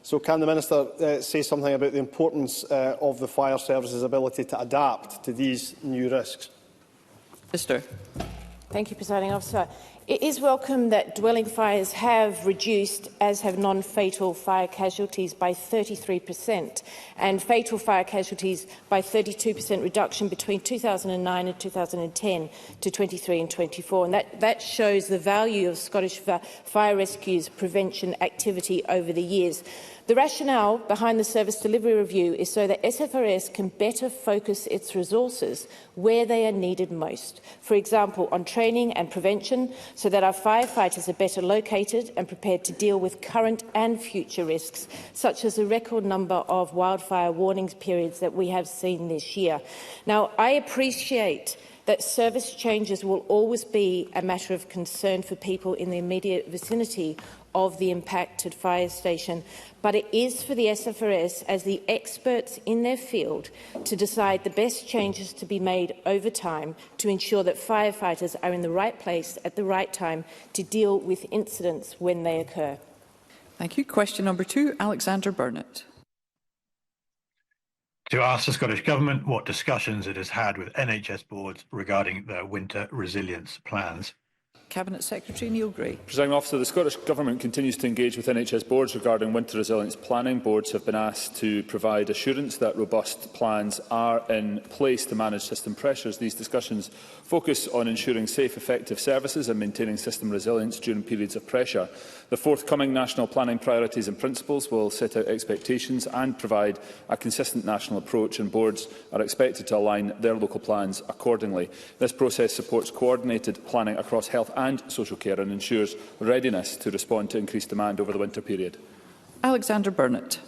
So can the Minister say something about the importance of the fire service's ability to adapt to these new risks? Minister. Thank you, Presiding Officer. It is welcome that dwelling fires have reduced, as have non-fatal fire casualties, by 33%, and fatal fire casualties by 32% reduction between 2009 and 2010 to 23 and 24. And that shows the value of Scottish Fire Rescue's prevention activity over the years. The rationale behind the Service Delivery Review is so that SFRS can better focus its resources where they are needed most. For example, on training and prevention, so that our firefighters are better located and prepared to deal with current and future risks, such as the record number of wildfire warnings periods that we have seen this year. Now, I appreciate that service changes will always be a matter of concern for people in the immediate vicinity of the impacted fire station, but it is for the SFRS, as the experts in their field, to decide the best changes to be made over time to ensure that firefighters are in the right place at the right time to deal with incidents when they occur. Thank you. Question number 2, Alexander Burnett. To ask the Scottish Government what discussions it has had with NHS boards regarding their winter resilience plans. Cabinet Secretary Neil Gray. Presiding Officer, the Scottish Government continues to engage with NHS boards regarding winter resilience planning. Boards have been asked to provide assurance that robust plans are in place to manage system pressures. These discussions focus on ensuring safe, effective services and maintaining system resilience during periods of pressure. The forthcoming national planning priorities and principles will set out expectations and provide a consistent national approach, and boards are expected to align their local plans accordingly. This process supports coordinated planning across health and social care and ensures readiness to respond to increased demand over the winter period. Alexander Burnett.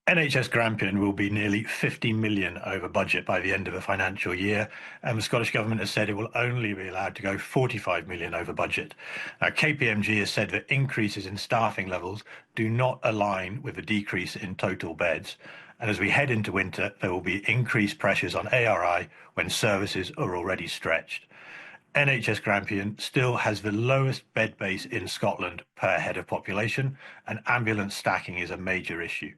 NHS Grampian will be nearly 50 million over budget by the end of the financial year, and the Scottish Government has said it will only be allowed to go 45 million over budget. KPMG has said that increases in staffing levels do not align with the decrease in total beds, and as we head into winter, there will be increased pressures on ARI when services are already stretched. NHS Grampian still has the lowest bed base in Scotland per head of population, and ambulance stacking is a major issue.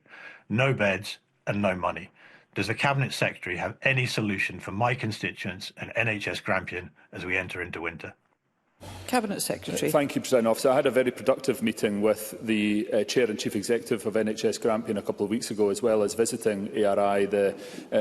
No beds and no money. Does the Cabinet Secretary have any solution for my constituents and NHS Grampian as we enter into winter? Cabinet Secretary. Thank you, President Officer. I had a very productive meeting with the Chair and Chief Executive of NHS Grampian a couple of weeks ago, as well as visiting ARI, the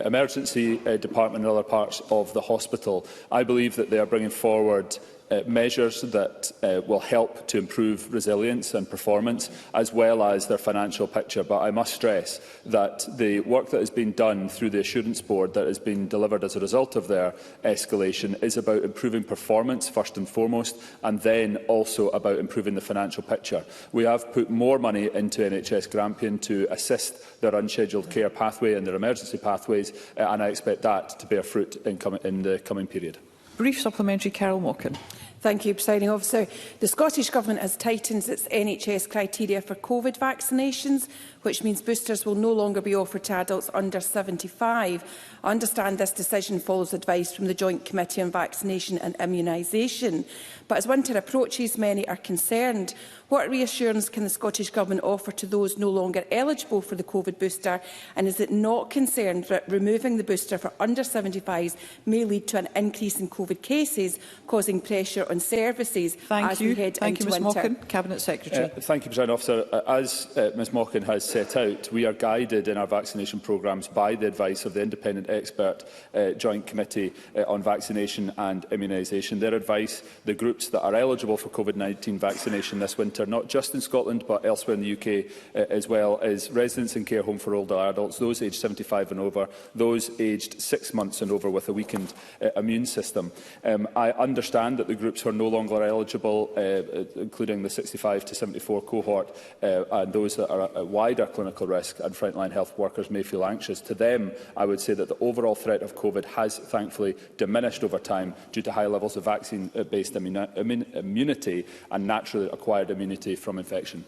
emergency department and other parts of the hospital. I believe that they are bringing forward measures that will help to improve resilience and performance, as well as their financial picture. But I must stress that the work that has been done through the Assurance Board that has been delivered as a result of their escalation is about improving performance first and foremost, and then also about improving the financial picture. We have put more money into NHS Grampian to assist their unscheduled care pathway and their emergency pathways, and I expect that to bear fruit in the coming period. Brief supplementary, Carol Mockin. Thank you, Presiding Officer. The Scottish Government has tightened its NHS criteria for COVID vaccinations, which means boosters will no longer be offered to adults under 75. I understand this decision follows advice from the Joint Committee on Vaccination and Immunisation. But as winter approaches, many are concerned. What reassurance can the Scottish Government offer to those no longer eligible for the COVID booster? And is it not concerned that removing the booster for under 75s may lead to an increase in COVID cases, causing pressure on services as we head into winter? Ms Mockin. Cabinet Secretary. Thank you, President Officer. As Ms Mockin has set out, we are guided in our vaccination programmes by the advice of the independent expert Joint Committee on Vaccination and Immunisation. Their advice, the groups that are eligible for COVID-19 vaccination this winter, not just in Scotland but elsewhere in the UK as well, as residents in care home for older adults, those aged 75 and over, those aged 6 months and over with a weakened immune system. I understand that the groups who are no longer eligible, including the 65 to 74 cohort, and those that are at wider clinical risk and frontline health workers may feel anxious. To them, I would say that the overall threat of COVID has thankfully diminished over time due to high levels of vaccine-based immunity and naturally acquired immunity from infection.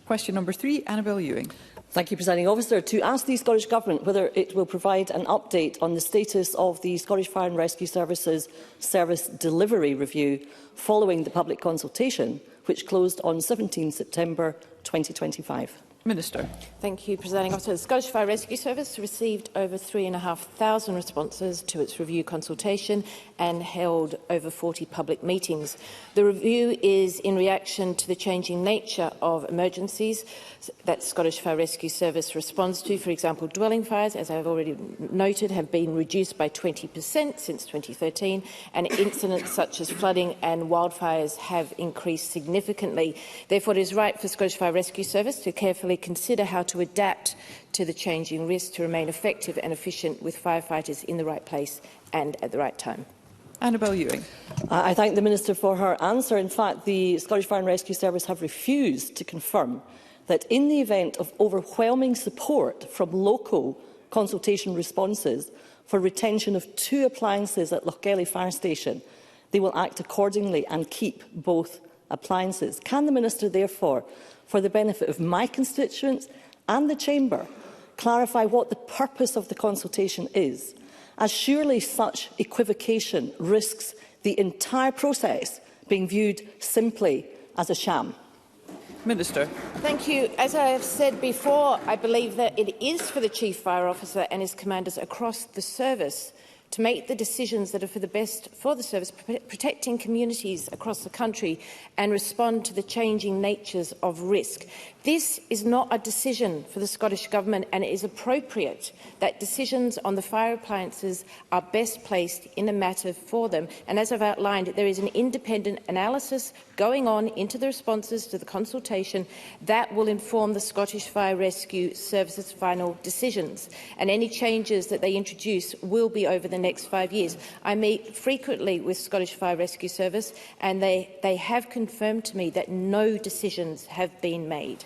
Question number 3, Annabel Ewing. Thank you, Presiding Officer. To ask the Scottish Government whether it will provide an update on the status of the Scottish Fire and Rescue Service's Service Delivery Review following the public consultation, which closed on 17 September 2025. Minister. Thank you, Presiding Officer. The Scottish Fire Rescue Service received over 3,500 responses to its review consultation and held over 40 public meetings. The review is in reaction to the changing nature of emergencies that Scottish Fire Rescue Service responds to. For example, dwelling fires, as I have already noted, have been reduced by 20% since 2013, and incidents such as flooding and wildfires have increased significantly. Therefore, it is right for Scottish Fire Rescue Service to carefully consider how to adapt to the changing risks to remain effective and efficient with firefighters in the right place and at the right time. Annabel Ewing. I thank the Minister for her answer. In fact, the Scottish Fire and Rescue Service have refused to confirm that in the event of overwhelming support from local consultation responses for retention of 2 appliances at Lochgelly Fire Station, they will act accordingly and keep both appliances. Can the Minister therefore, for the benefit of my constituents and the Chamber, clarify what the purpose of the consultation is, as surely such equivocation risks the entire process being viewed simply as a sham? Minister. Thank you. As I have said before, I believe that it is for the Chief Fire Officer and his commanders across the service to make the decisions that are for the best for the service, protecting communities across the country and respond to the changing natures of risk. This is not a decision for the Scottish Government, and it is appropriate that decisions on the fire appliances are best placed in a matter for them. And as I've outlined, there is an independent analysis going on into the responses to the consultation that will inform the Scottish Fire Rescue Service's final decisions. And any changes that they introduce will be over the next 5 years. I meet frequently with Scottish Fire Rescue Service, and they have confirmed to me that no decisions have been made.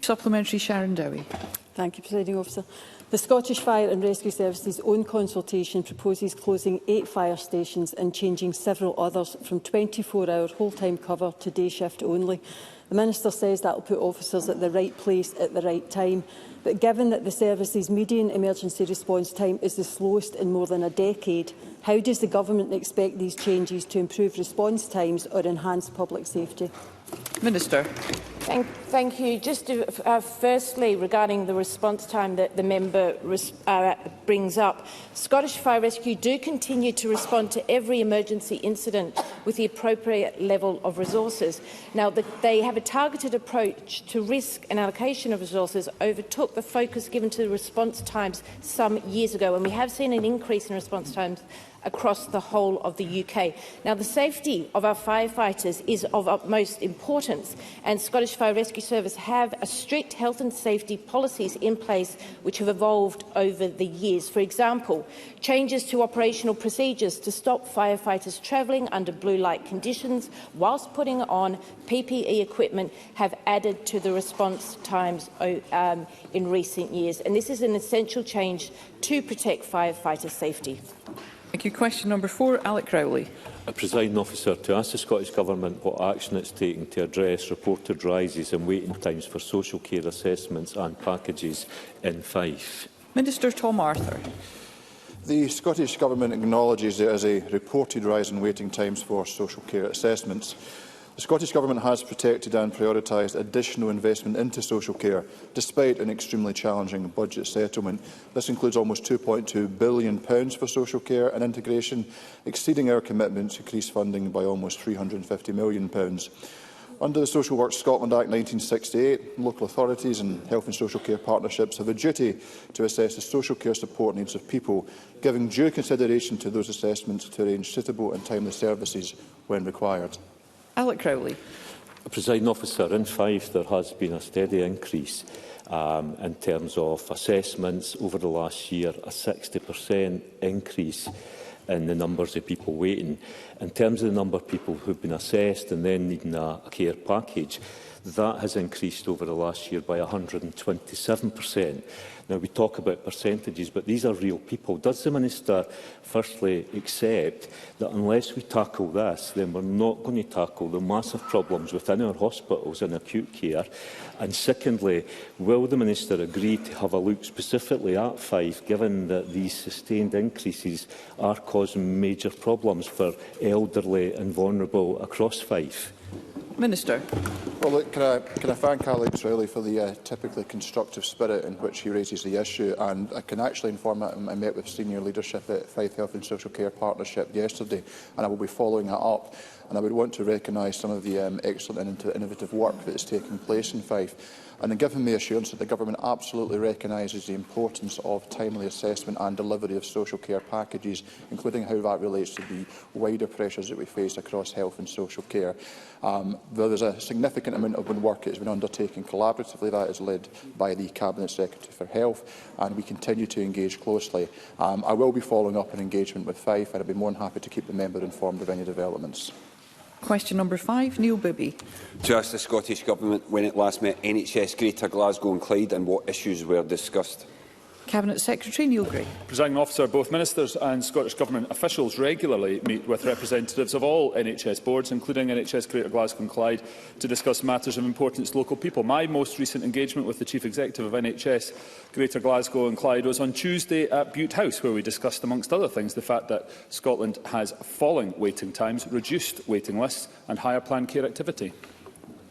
Supplementary, Sharon Dowie. Thank you, Presiding Officer. The Scottish Fire and Rescue Service's own consultation proposes closing 8 fire stations and changing several others from 24-hour whole-time cover to day shift only. The Minister says that will put officers at the right place at the right time. But given that the service's median emergency response time is the slowest in more than a decade, how does the Government expect these changes to improve response times or enhance public safety? Minister. Thank you. Just to, firstly, regarding the response time that the member brings up, Scottish Fire Rescue do continue to respond to every emergency incident with the appropriate level of resources. Now, they have a targeted approach to risk and allocation of resources overtook the focus given to the response times some years ago, and we have seen an increase in response times across the whole of the UK. Now, the safety of our firefighters is of utmost importance, and Scottish Fire Rescue Service have a strict health and safety policies in place which have evolved over the years. For example, changes to operational procedures to stop firefighters travelling under blue light conditions whilst putting on PPE equipment have added to the response times in recent years, and this is an essential change to protect firefighter safety. Thank you. Question number 4, Alec Rowley. Presiding Officer, to ask the Scottish Government what action it is taking to address reported rises in waiting times for social care assessments and packages in Fife. Minister Tom Arthur. The Scottish Government acknowledges there is a reported rise in waiting times for social care assessments. The Scottish Government has protected and prioritised additional investment into social care, despite an extremely challenging budget settlement. This includes almost £2.2 billion for social care and integration, exceeding our commitment to increase funding by almost £350 million. Under the Social Work Scotland Act 1968, local authorities and health and social care partnerships have a duty to assess the social care support needs of people, giving due consideration to those assessments to arrange suitable and timely services when required. Alec Rowley. Presiding Officer, in Fife there has been a steady increase in terms of assessments over the last year, a 60% increase in the numbers of people waiting. In terms of the number of people who have been assessed and then needing a care package, that has increased over the last year by 127%. Now, we talk about percentages, but these are real people. Does the Minister firstly accept that unless we tackle this, then we're not going to tackle the massive problems within our hospitals and acute care? And secondly, will the Minister agree to have a look specifically at Fife, given that these sustained increases are causing major problems for elderly and vulnerable across Fife? Minister. Well, look, can I thank Alex Rowley for the typically constructive spirit in which he raises the issue, and I can actually inform that I met with senior leadership at Fife Health and Social Care Partnership yesterday, and I will be following that up. And I would want to recognise some of the excellent and innovative work that is taking place in Fife. And given the assurance that the Government absolutely recognises the importance of timely assessment and delivery of social care packages, including how that relates to the wider pressures that we face across health and social care. There is a significant amount of work that has been undertaken collaboratively. That is led by the Cabinet Secretary for Health, and we continue to engage closely. I will be following up an engagement with Fife, and I'd be more than happy to keep the member informed of any developments. Question number 5, Neil Bibby. To ask the Scottish Government when it last met NHS Greater Glasgow and Clyde and what issues were discussed. Cabinet Secretary Neil Gray. Presiding Officer, both Ministers and Scottish Government officials regularly meet with representatives of all NHS boards, including NHS Greater Glasgow and Clyde, to discuss matters of importance to local people. My most recent engagement with the Chief Executive of NHS Greater Glasgow and Clyde was on Tuesday at Bute House, where we discussed, amongst other things, the fact that Scotland has falling waiting times, reduced waiting lists and higher planned care activity.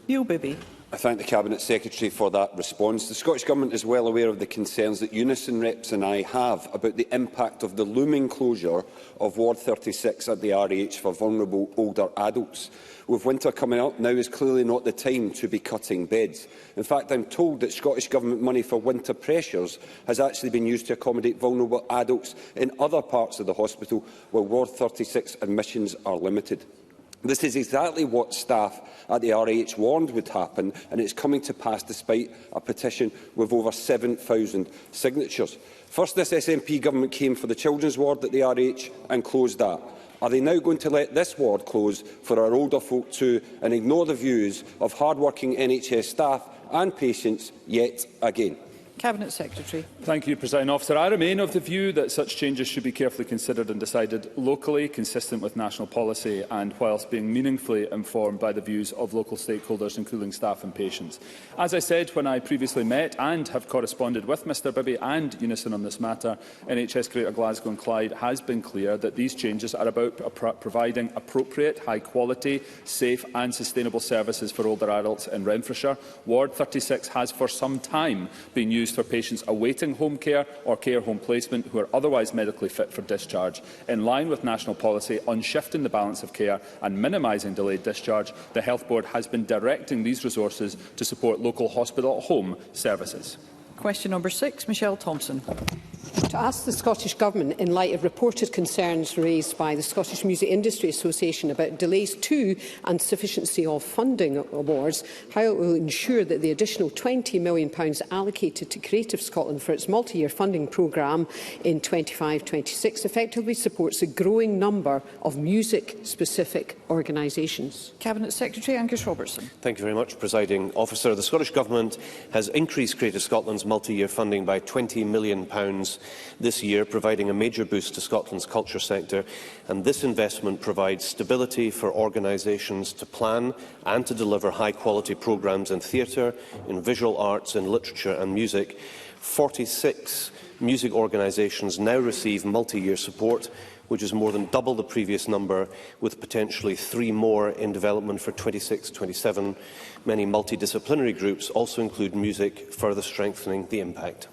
Neil Bibby. I thank the Cabinet Secretary for that response. The Scottish Government is well aware of the concerns that Unison reps and I have about the impact of the looming closure of Ward 36 at the RH for vulnerable older adults. With winter coming up, now is clearly not the time to be cutting beds. In fact, I am told that Scottish Government money for winter pressures has actually been used to accommodate vulnerable adults in other parts of the hospital, where Ward 36 admissions are limited. This is exactly what staff at the RH warned would happen, and it is coming to pass despite a petition with over 7,000 signatures. First, this SNP government came for the children's ward at the RH and closed that. Are they now going to let this ward close for our older folk too and ignore the views of hard-working NHS staff and patients yet again? Cabinet Secretary. Thank you, Presiding Officer. I remain of the view that such changes should be carefully considered and decided locally, consistent with national policy, and whilst being meaningfully informed by the views of local stakeholders, including staff and patients. As I said when I previously met and have corresponded with Mr Bibby and Unison on this matter, NHS Greater Glasgow and Clyde has been clear that these changes are about providing appropriate, high-quality, safe and sustainable services for older adults in Renfrewshire. Ward 36 has for some time been used for patients awaiting home care or care home placement who are otherwise medically fit for discharge. In line with national policy on shifting the balance of care and minimising delayed discharge, the Health Board has been directing these resources to support local hospital-at-home services. Question number 6, Michelle Thompson. To ask the Scottish Government, in light of reported concerns raised by the Scottish Music Industry Association about delays to and sufficiency of funding awards, how it will ensure that the additional £20 million allocated to Creative Scotland for its multi-year funding programme in 25-26 effectively supports a growing number of music-specific organisations. Cabinet Secretary Angus Robertson. Thank you very much, Presiding Officer. The Scottish Government has increased Creative Scotland's multi-year funding by £20 million this year, providing a major boost to Scotland's culture sector, and this investment provides stability for organisations to plan and to deliver high-quality programmes in theatre, in visual arts, in literature and music. 46 music organisations now receive multi-year support, which is more than double the previous number, with potentially 3 more in development for 26-27. Many multidisciplinary groups also include music, further strengthening the impact.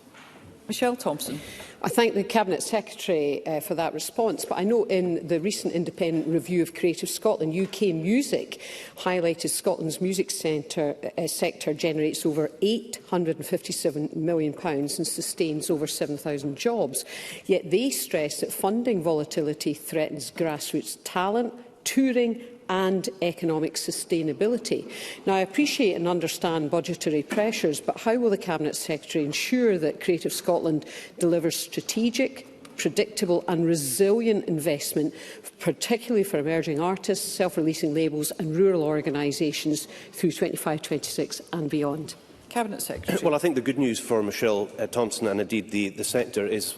Michelle Thompson. I thank the Cabinet Secretary for that response, but I know in the recent independent review of Creative Scotland, UK Music highlighted Scotland's music sector generates over £857 million and sustains over 7,000 jobs. Yet they stress that funding volatility threatens grassroots talent, touring and economic sustainability. Now, I appreciate and understand budgetary pressures, but how will the Cabinet Secretary ensure that Creative Scotland delivers strategic, predictable and resilient investment, particularly for emerging artists, self-releasing labels and rural organisations through 25-26 and beyond? Cabinet Secretary. Well, I think the good news for Michelle Thompson and indeed the sector is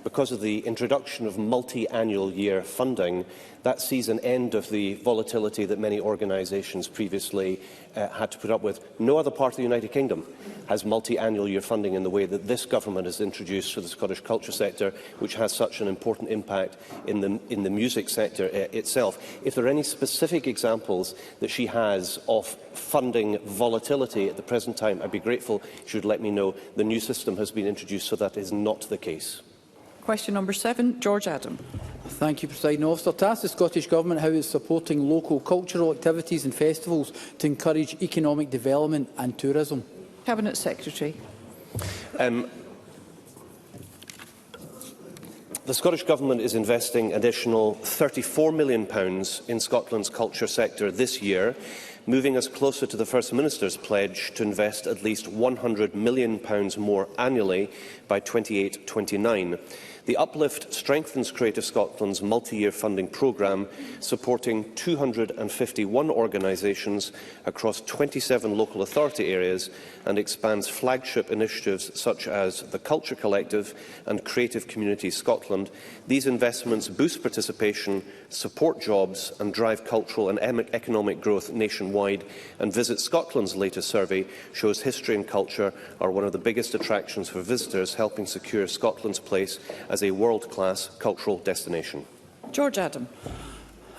because of the introduction of multi-annual year funding, that sees an end of the volatility that many organisations previously had to put up with. No other part of the United Kingdom has multi-annual year funding in the way that this government has introduced for the Scottish culture sector, which has such an important impact in the music sector itself. If there are any specific examples that she has of funding volatility at the present time, I'd be grateful if she would let me know. The new system has been introduced, so that is not the case. Question number 7, George Adam. Thank you, Presiding Officer. To ask the Scottish Government how it is supporting local cultural activities and festivals to encourage economic development and tourism. Cabinet Secretary. The Scottish Government is investing additional £34 million in Scotland's culture sector this year, moving us closer to the First Minister's pledge to invest at least £100 million more annually by 28-29. The uplift strengthens Creative Scotland's multi-year funding programme, supporting 251 organisations across 27 local authority areas, and expands flagship initiatives such as the Culture Collective and Creative Communities Scotland. These investments boost participation, support jobs and drive cultural and economic growth nationwide. And Visit Scotland's latest survey shows history and culture are one of the biggest attractions for visitors, helping secure Scotland's place as a world-class cultural destination. George Adam.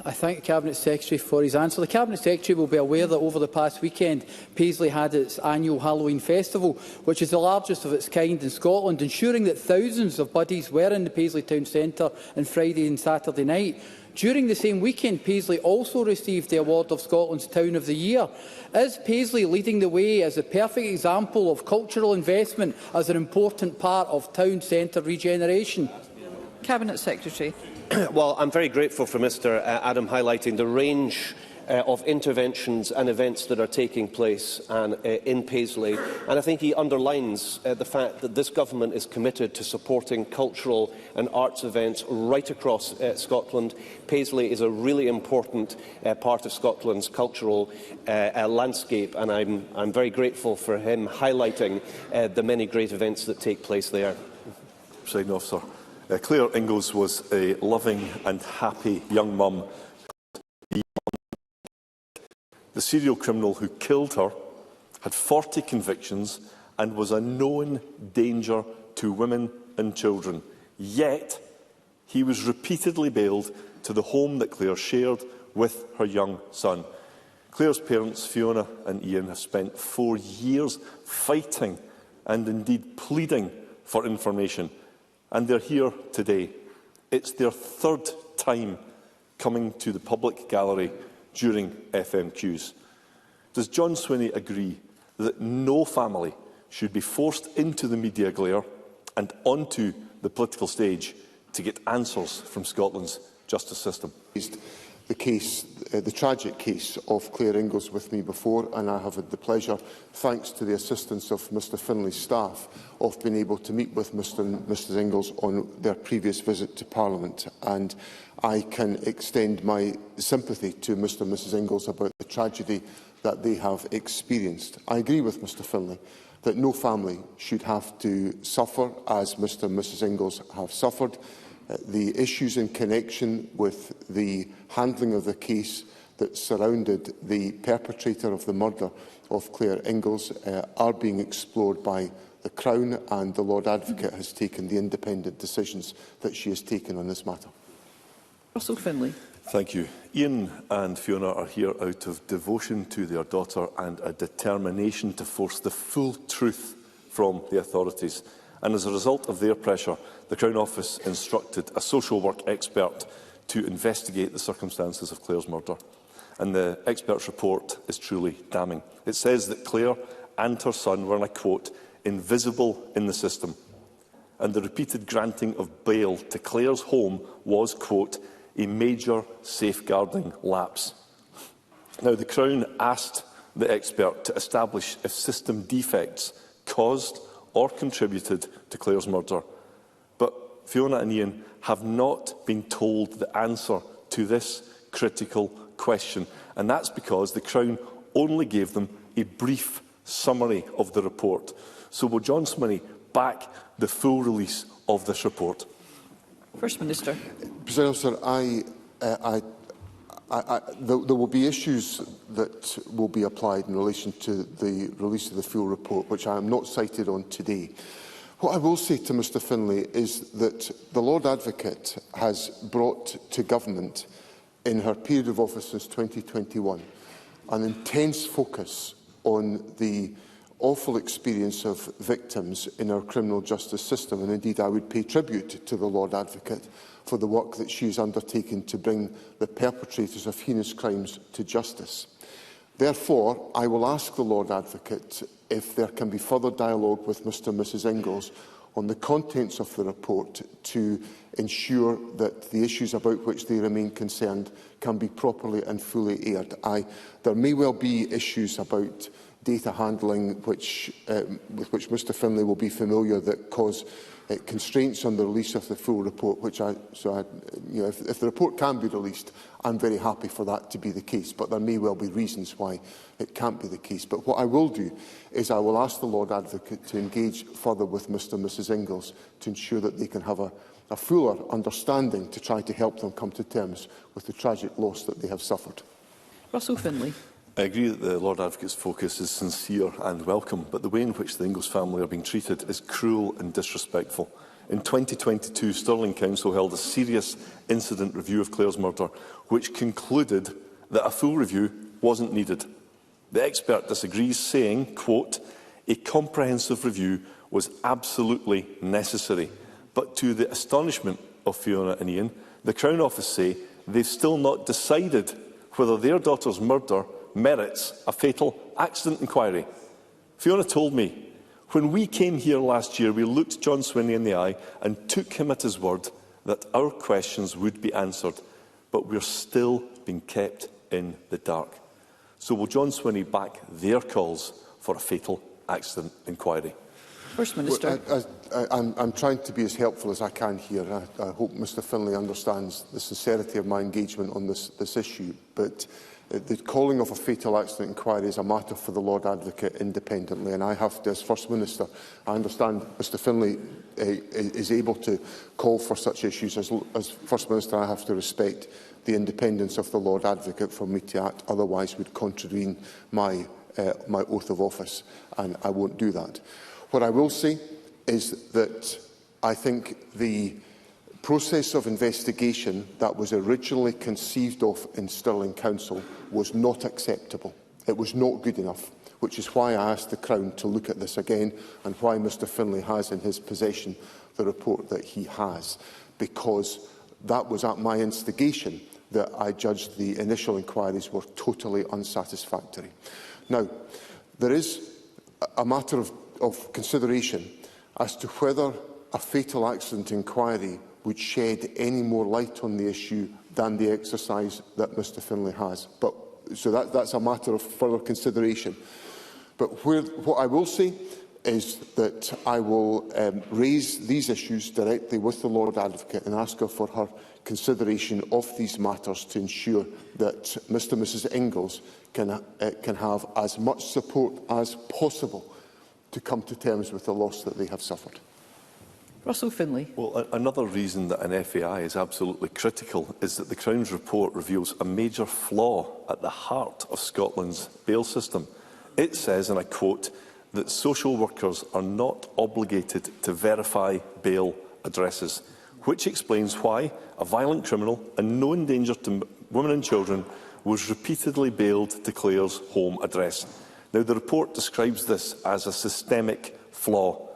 I thank the Cabinet Secretary for his answer. The Cabinet Secretary will be aware that over the past weekend, Paisley had its annual Halloween Festival, which is the largest of its kind in Scotland, ensuring that thousands of buddies were in the Paisley Town Centre on Friday and Saturday night. During the same weekend, Paisley also received the award of Scotland's Town of the Year. Is Paisley leading the way as a perfect example of cultural investment as an important part of town centre regeneration? Cabinet Secretary. Well, I'm very grateful for Mr Adam highlighting the range of interventions and events that are taking place in Paisley. And I think he underlines the fact that this government is committed to supporting cultural and arts events right across Scotland. Paisley is a really important part of Scotland's cultural landscape, and I'm very grateful for him highlighting the many great events that take place there. Presiding Officer, Claire Ingalls was a loving and happy young mum. The serial criminal who killed her had 40 convictions and was a known danger to women and children. Yet, he was repeatedly bailed to the home that Claire shared with her young son. Claire's parents, Fiona and Ian, have spent 4 years fighting and indeed pleading for information. And they're here today. It's their third time coming to the public gallery during FMQs. Does John Swinney agree that no family should be forced into the media glare and onto the political stage to get answers from Scotland's justice system? The tragic case of Claire Ingalls with me before, and I have had the pleasure, thanks to the assistance of Mr Finlay's staff, of being able to meet with Mr and Mrs Ingalls on their previous visit to Parliament. And I can extend my sympathy to Mr and Mrs Ingalls about the tragedy that they have experienced. I agree with Mr Finlay that no family should have to suffer as Mr and Mrs Ingalls have suffered. The issues in connection with the handling of the case that surrounded the perpetrator of the murder of Claire Ingalls are being explored by the Crown, and the Lord Advocate has taken the independent decisions that she has taken on this matter. Russell Finlay. Thank you. Ian and Fiona are here out of devotion to their daughter and a determination to force the full truth from the authorities. And as a result of their pressure, the Crown Office instructed a social work expert to investigate the circumstances of Claire's murder. And the expert's report is truly damning. It says that Claire and her son were, and I quote, invisible in the system. And the repeated granting of bail to Claire's home was, quote, a major safeguarding lapse. Now, the Crown asked the expert to establish if system defects caused or contributed to Claire's murder. But Fiona and Ian have not been told the answer to this critical question. And that's because the Crown only gave them a brief summary of the report. So will John Swinney back the full release of this report? First Minister. President Officer, there will be issues that will be applied in relation to the release of the full report, which I am not cited on today. What I will say to Mr Finlay is that the Lord Advocate has brought to Government in her period of office since 2021 an intense focus on the awful experience of victims in our criminal justice system, and indeed I would pay tribute to the Lord Advocate for the work that she has undertaken to bring the perpetrators of heinous crimes to justice. Therefore, I will ask the Lord Advocate if there can be further dialogue with Mr and Mrs Ingalls on the contents of the report to ensure that the issues about which they remain concerned can be properly and fully aired. There may well be issues about data handling with which Mr Finlay will be familiar that cause constraints on the release of the full report, if the report can be released, I'm very happy for that to be the case, but there may well be reasons why it can't be the case. But what I will do is I will ask the Lord Advocate to engage further with Mr and Mrs Ingalls to ensure that they can have a fuller understanding to try to help them come to terms with the tragic loss that they have suffered. Russell Finlay. I agree that the Lord Advocate's focus is sincere and welcome, but the way in which the Ingalls family are being treated is cruel and disrespectful. In 2022, Stirling Council held a serious incident review of Claire's murder, which concluded that a full review wasn't needed. The expert disagrees, saying, quote, "A comprehensive review was absolutely necessary." But to the astonishment of Fiona and Ian, the Crown Office say they've still not decided whether their daughter's murder merits a fatal accident inquiry. Fiona told me, "When we came here last year, we looked John Swinney in the eye and took him at his word that our questions would be answered, but we're still being kept in the dark." So will John Swinney back their calls for a fatal accident inquiry? First Minister. I'm trying to be as helpful as I can here. I hope Mr Finlay understands the sincerity of my engagement on this issue, but the calling of a fatal accident inquiry is a matter for the Lord Advocate independently, and I have to, as First Minister, I understand Mr Finlay is able to call for such issues. As First Minister, I have to respect the independence of the Lord Advocate for me to act, otherwise would contravene my oath of office, and I won't do that. What I will say is that I think the process of investigation that was originally conceived of in Stirling Council was not acceptable. It was not good enough, which is why I asked the Crown to look at this again and why Mr Finlay has in his possession the report that he has, because that was at my instigation that I judged the initial inquiries were totally unsatisfactory. Now, there is a matter of consideration as to whether a fatal accident inquiry would shed any more light on the issue than the exercise that Mr Finlay has. So that's a matter of further consideration. But what I will say is that I will raise these issues directly with the Lord Advocate and ask her for her consideration of these matters to ensure that Mr and Mrs Ingalls can have as much support as possible to come to terms with the loss that they have suffered. Russell Finlay. Well, another reason that an FAI is absolutely critical is that the Crown's report reveals a major flaw at the heart of Scotland's bail system. It says, and I quote, that social workers are not obligated to verify bail addresses, which explains why a violent criminal and known danger to women and children was repeatedly bailed to Claire's home address. Now, the report describes this as a systemic flaw.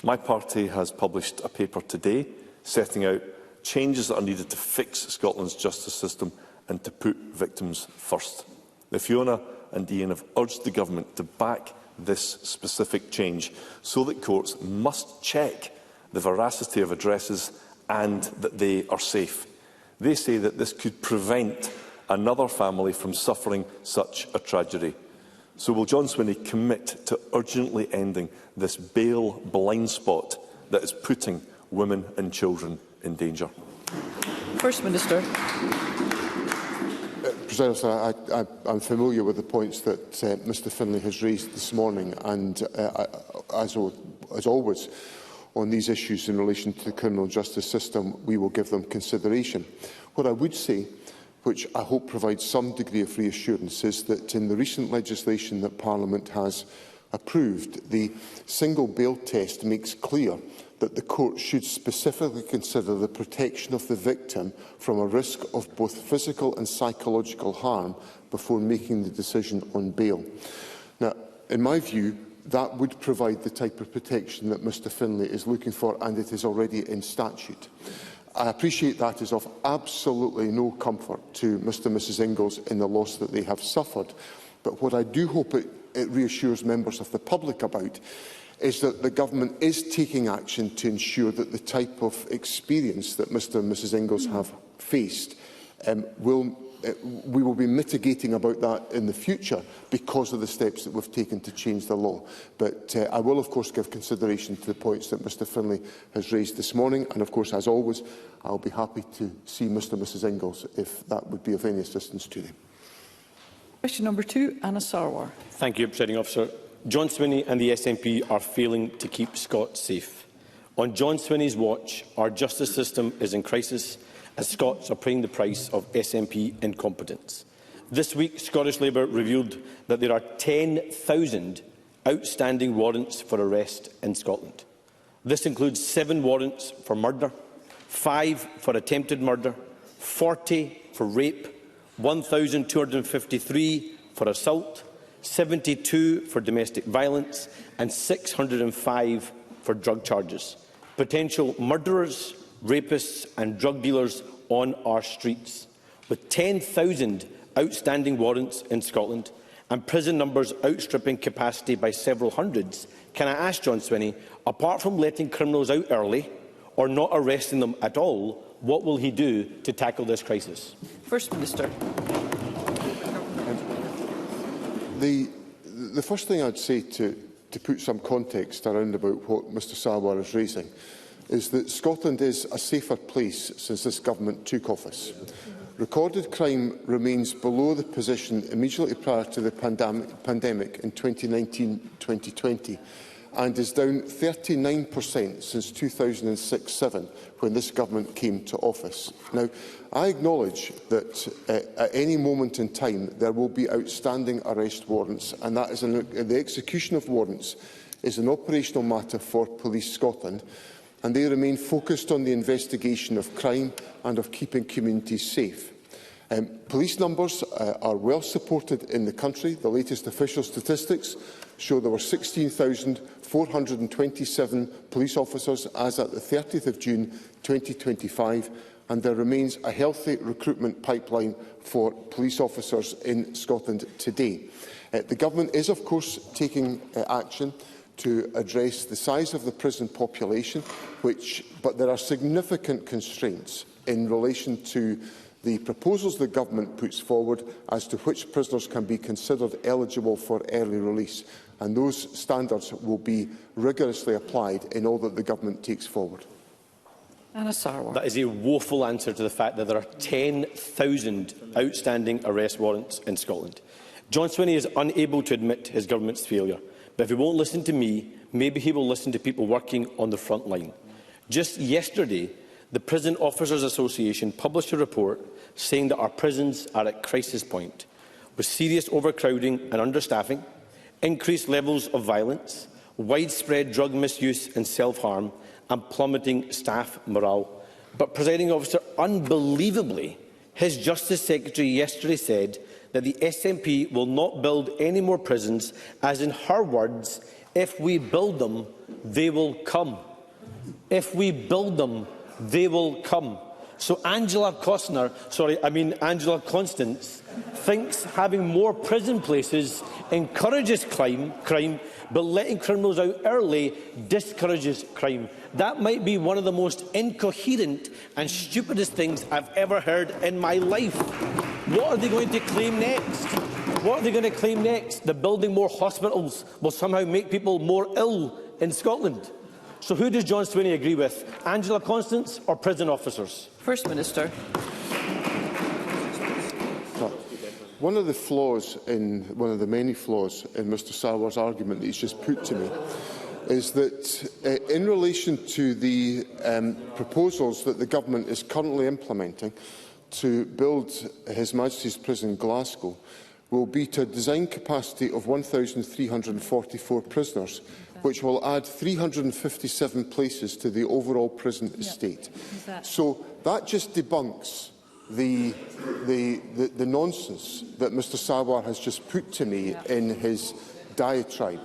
My party has published a paper today setting out changes that are needed to fix Scotland's justice system and to put victims first. Now, Fiona and Ian have urged the Government to back this specific change so that courts must check the veracity of addresses and that they are safe. They say that this could prevent another family from suffering such a tragedy. So will John Swinney commit to urgently ending this bail blind spot that is putting women and children in danger? First Minister. President, I'm familiar with the points that Mr Finlay has raised this morning, and as always, on these issues in relation to the criminal justice system, we will give them consideration. What I would say, which I hope provides some degree of reassurance, is that in the recent legislation that Parliament has approved, the single bail test makes clear that the court should specifically consider the protection of the victim from a risk of both physical and psychological harm before making the decision on bail. Now, in my view, that would provide the type of protection that Mr Finlay is looking for, and it is already in statute. I appreciate that is of absolutely no comfort to Mr and Mrs Ingalls in the loss that they have suffered, but what I do hope it reassures members of the public about is that the government is taking action to ensure that the type of experience that Mr and Mrs Ingalls have faced we will be mitigating about that in the future because of the steps that we've taken to change the law. But I will, of course, give consideration to the points that Mr Finlay has raised this morning. And, of course, as always, I'll be happy to see Mr and Mrs Ingalls if that would be of any assistance to them. Question number 2, Anna Sarwar. Thank you, Presiding Officer. John Swinney and the SNP are failing to keep Scots safe. On John Swinney's watch, our justice system is in crisis, as Scots are paying the price of SNP incompetence. This week, Scottish Labour revealed that there are 10,000 outstanding warrants for arrest in Scotland. This includes 7 warrants for murder, 5 for attempted murder, 40 for rape, 1,253 for assault, 72 for domestic violence and 605 for drug charges. Potential murderers, rapists and drug dealers on our streets. With 10,000 outstanding warrants in Scotland and prison numbers outstripping capacity by several hundreds, can I ask John Swinney, apart from letting criminals out early or not arresting them at all, what will he do to tackle this crisis? First Minister. The first thing I'd say to put some context around about what Mr Sarwar is raising is that Scotland is a safer place since this government took office. Recorded crime remains below the position immediately prior to the pandemic in 2019-2020 and is down 39% since 2006-07 when this government came to office. Now, I acknowledge that at any moment in time there will be outstanding arrest warrants, and that is the execution of warrants is an operational matter for Police Scotland, and they remain focused on the investigation of crime and of keeping communities safe. Police numbers are well supported in the country. The latest official statistics show there were 16,427 police officers as at the 30th of June 2025, and there remains a healthy recruitment pipeline for police officers in Scotland today. The Government is, of course, taking action to address the size of the prison population, but there are significant constraints in relation to the proposals the Government puts forward as to which prisoners can be considered eligible for early release, and those standards will be rigorously applied in all that the Government takes forward. Anna Sarwar. That is a woeful answer to the fact that there are 10,000 outstanding arrest warrants in Scotland. John Swinney is unable to admit his government's failure. But if he won't listen to me, maybe he will listen to people working on the front line. Just yesterday, the Prison Officers Association published a report saying that our prisons are at crisis point, with serious overcrowding and understaffing, increased levels of violence, widespread drug misuse and self-harm, and plummeting staff morale. But, Presiding Officer, unbelievably, his Justice Secretary yesterday said that the SNP will not build any more prisons, as in her words, if we build them, they will come. If we build them, they will come. So Angela Constance thinks having more prison places encourages crime, but letting criminals out early discourages crime. That might be one of the most incoherent and stupidest things I've ever heard in my life. What are they going to claim next? What are they going to claim next? That building more hospitals will somehow make people more ill in Scotland. So who does John Swinney agree with? Angela Constance or prison officers? First Minister. One of the many flaws in Mr Sarwar's argument that he's just put to me is that in relation to the proposals that the Government is currently implementing to build His Majesty's Prison Glasgow will be to a design capacity of 1,344 prisoners, which will add 357 places to the overall prison estate. So that just debunks the nonsense that Mr Sarwar has just put to me in his diatribe.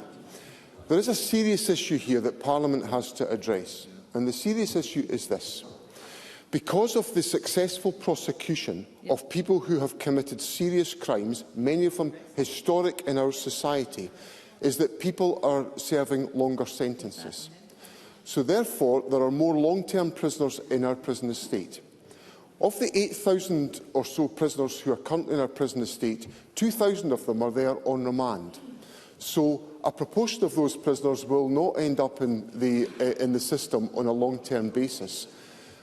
There is a serious issue here that Parliament has to address, and the serious issue is this. Because of the successful prosecution of people who have committed serious crimes, many of them historic in our society, is that people are serving longer sentences. So therefore, there are more long-term prisoners in our prison estate. Of the 8,000 or so prisoners who are currently in our prison estate, 2,000 of them are there on remand. So a proportion of those prisoners will not end up in the system on a long-term basis.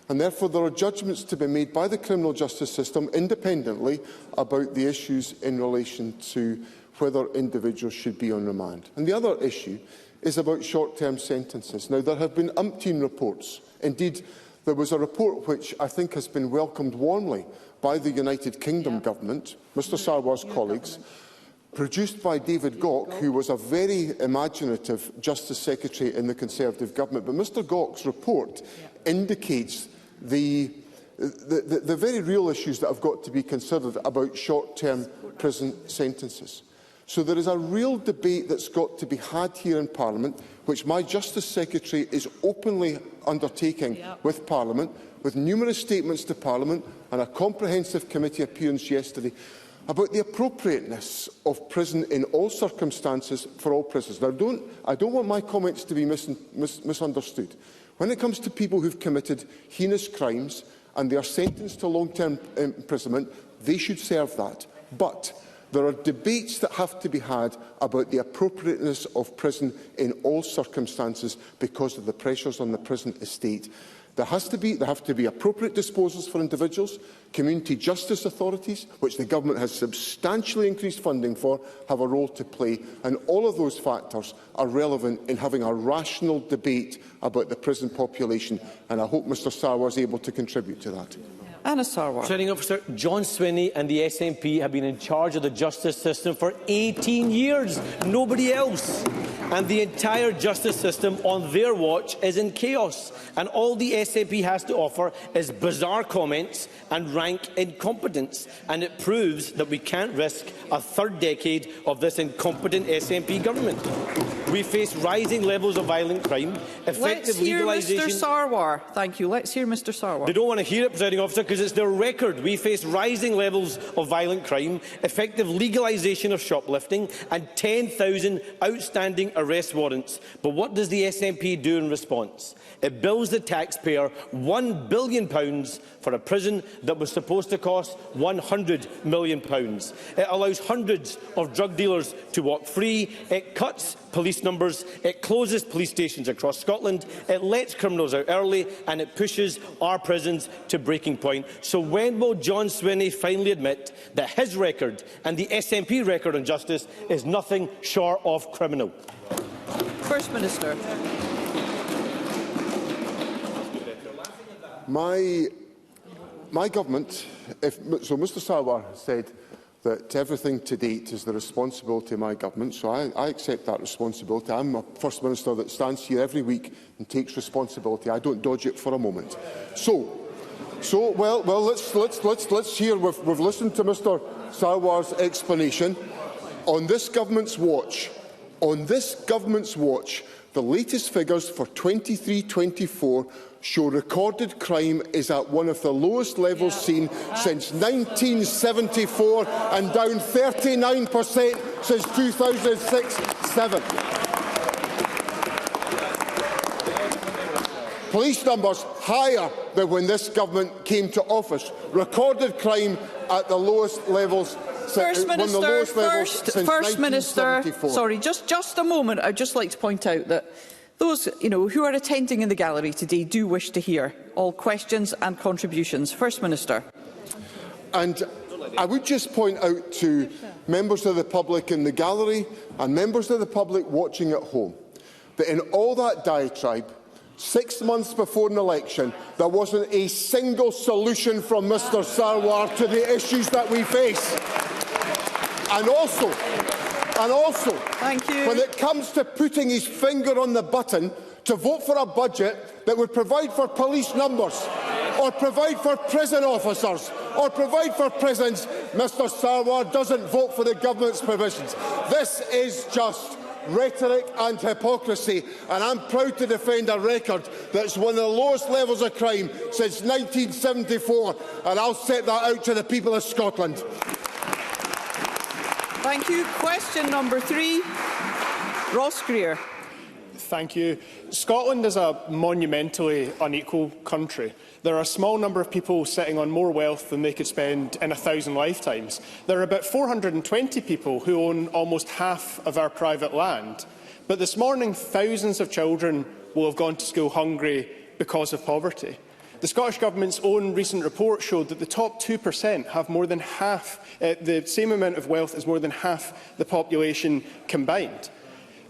And therefore, there are judgments to be made by the criminal justice system independently about the issues in relation to whether individuals should be on remand. And the other issue is about short-term sentences. Now, there have been umpteen reports. Indeed, there was a report which I think has been welcomed warmly by the United Kingdom Government, Mr Sarwar's colleagues, produced by David Gauck, who was a very imaginative Justice Secretary in the Conservative Government. But Mr Gauck's report indicates the very real issues that have got to be considered about short-term prison sentences. So there is a real debate that's got to be had here in Parliament, which my Justice Secretary is openly undertaking with Parliament, with numerous statements to Parliament and a comprehensive committee appearance yesterday, about the appropriateness of prison in all circumstances for all prisoners. Now, I don't want my comments to be misunderstood. When it comes to people who've committed heinous crimes and they are sentenced to long-term imprisonment, they should serve that. But there are debates that have to be had about the appropriateness of prison in all circumstances because of the pressures on the prison estate. There have to be appropriate disposals for individuals. Community justice authorities, which the Government has substantially increased funding for, have a role to play. And all of those factors are relevant in having a rational debate about the prison population. And I hope Mr Sarwar is able to contribute to that. Anna Sarwar. Presiding Officer, John Swinney and the SNP have been in charge of the justice system for 18 years. Nobody else. And the entire justice system on their watch is in chaos. And all the SNP has to offer is bizarre comments and rank incompetence. And it proves that we can't risk a third decade of this incompetent SNP government. We face rising levels of violent crime, effective legalisation. Let's hear Mr Sarwar. Thank you. Let's hear Mr Sarwar. They don't want to hear it, Presiding Officer, because it's their record. We face rising levels of violent crime, effective legalisation of shoplifting and 10,000 outstanding arrest warrants. But what does the SNP do in response? It bills the taxpayer £1 billion for a prison that was supposed to cost £100 million. It allows hundreds of drug dealers to walk free. It cuts police numbers. It closes police stations across Scotland. It lets criminals out early, and it pushes our prisons to breaking point. So when will John Swinney finally admit that his record and the SNP record on justice is nothing short of criminal? First Minister. My government, so Mr Sarwar said that everything to date is the responsibility of my government, so I accept that responsibility. I'm a First Minister that stands here every week and takes responsibility. I don't dodge it for a moment. Well, let's hear. We've listened to Mr Sarwar's explanation. On this government's watch, the latest figures for 23-24 show recorded crime is at one of the lowest levels seen since 1974 and down 39% since 2006-07. Police numbers higher than when this government came to office. Recorded crime at the lowest levels. First Minister, sorry, just a moment. I'd just like to point out that those who are attending in the gallery today do wish to hear all questions and contributions. First Minister. And I would just point out to members of the public in the gallery and members of the public watching at home that in all that diatribe, 6 months before an election, there wasn't a single solution from Mr Sarwar to the issues that we face. And also, when it comes to putting his finger on the button to vote for a budget that would provide for police numbers, or provide for prison officers, or provide for prisons, Mr Sarwar doesn't vote for the government's provisions. This is just rhetoric and hypocrisy, and I'm proud to defend a record that's one of the lowest levels of crime since 1974, and I'll set that out to the people of Scotland. Thank you. Question number 3, Ross Greer. Thank you. Scotland is a monumentally unequal country. There are a small number of people sitting on more wealth than they could spend in 1,000 lifetimes. There are about 420 people who own almost half of our private land. But this morning, thousands of children will have gone to school hungry because of poverty. The Scottish Government's own recent report showed that the top 2% have more than half, the same amount of wealth as more than half the population combined.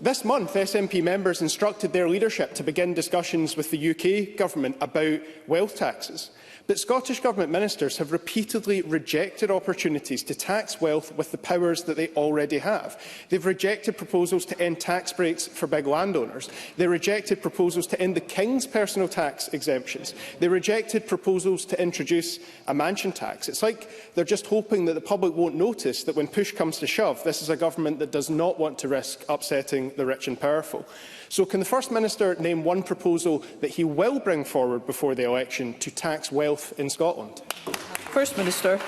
This month, SNP members instructed their leadership to begin discussions with the UK Government about wealth taxes. But Scottish Government ministers have repeatedly rejected opportunities to tax wealth with the powers that they already have. They've rejected proposals to end tax breaks for big landowners. They rejected proposals to end the King's personal tax exemptions. They rejected proposals to introduce a mansion tax. It's like they're just hoping that the public won't notice that when push comes to shove, this is a government that does not want to risk upsetting the rich and powerful. So can the First Minister name one proposal that he will bring forward before the election to tax wealth in Scotland? First Minister.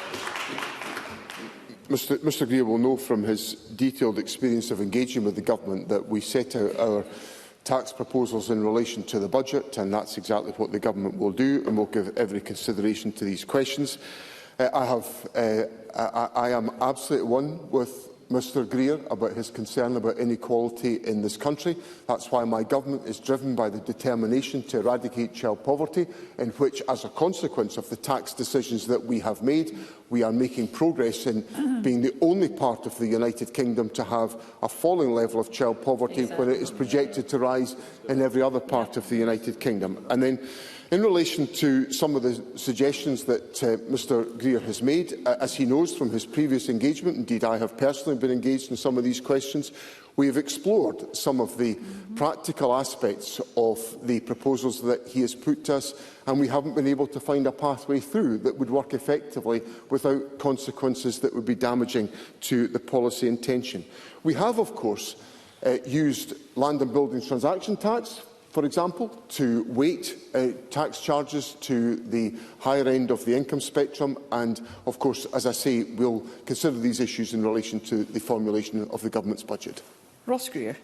Mr Greer will know from his detailed experience of engaging with the Government that we set out our tax proposals in relation to the budget, and that's exactly what the Government will do, and will give every consideration to these questions. I am absolutely one with Mr Greer about his concern about inequality in this country. That's why my government is driven by the determination to eradicate child poverty, in which, as a consequence of the tax decisions that we have made, we are making progress in being the only part of the United Kingdom to have a falling level of child poverty when it is projected to rise in every other part of the United Kingdom. And then, in relation to some of the suggestions that Mr Greer has made, as he knows from his previous engagement, indeed I have personally been engaged in some of these questions, we have explored some of the practical aspects of the proposals that he has put to us, and we haven't been able to find a pathway through that would work effectively without consequences that would be damaging to the policy intention. We have, of course, used land and buildings transaction tax, for example, to weight tax charges to the higher end of the income spectrum, and, of course, as I say, we'll consider these issues in relation to the formulation of the Government's budget. Ross Greer.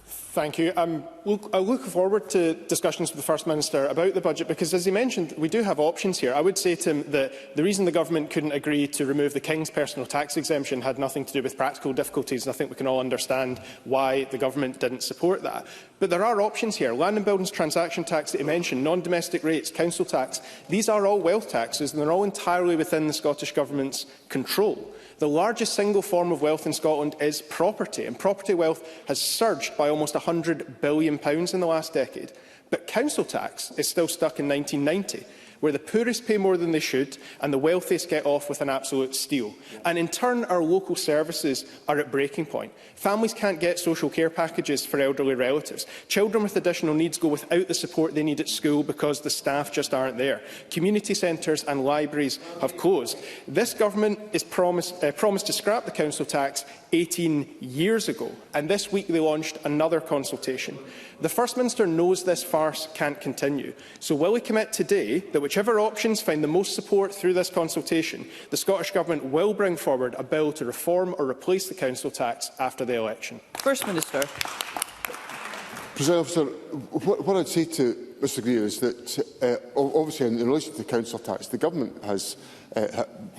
Thank you. I look forward to discussions with the First Minister about the budget because, as he mentioned, we do have options here. I would say to him that the reason the Government couldn't agree to remove the King's personal tax exemption had nothing to do with practical difficulties, and I think we can all understand why the Government didn't support that. But there are options here. Land and buildings transaction tax that you mentioned, non-domestic rates, council tax, these are all wealth taxes and they're all entirely within the Scottish Government's control. The largest single form of wealth in Scotland is property, and property wealth has surged by almost £100 billion in the last decade. But council tax is still stuck in 1990, where the poorest pay more than they should and the wealthiest get off with an absolute steal. And in turn, our local services are at breaking point. Families can't get social care packages for elderly relatives. Children with additional needs go without the support they need at school because the staff just aren't there. Community centres and libraries have closed. This government is promised to scrap the council tax 18 years ago, and this week they launched another consultation. The First Minister knows this farce can't continue, so will he commit today that whichever options find the most support through this consultation, the Scottish Government will bring forward a bill to reform or replace the council tax after the election? First Minister. President Officer, what I'd say to Mr Greer is that, obviously, in relation to the council tax, the Government has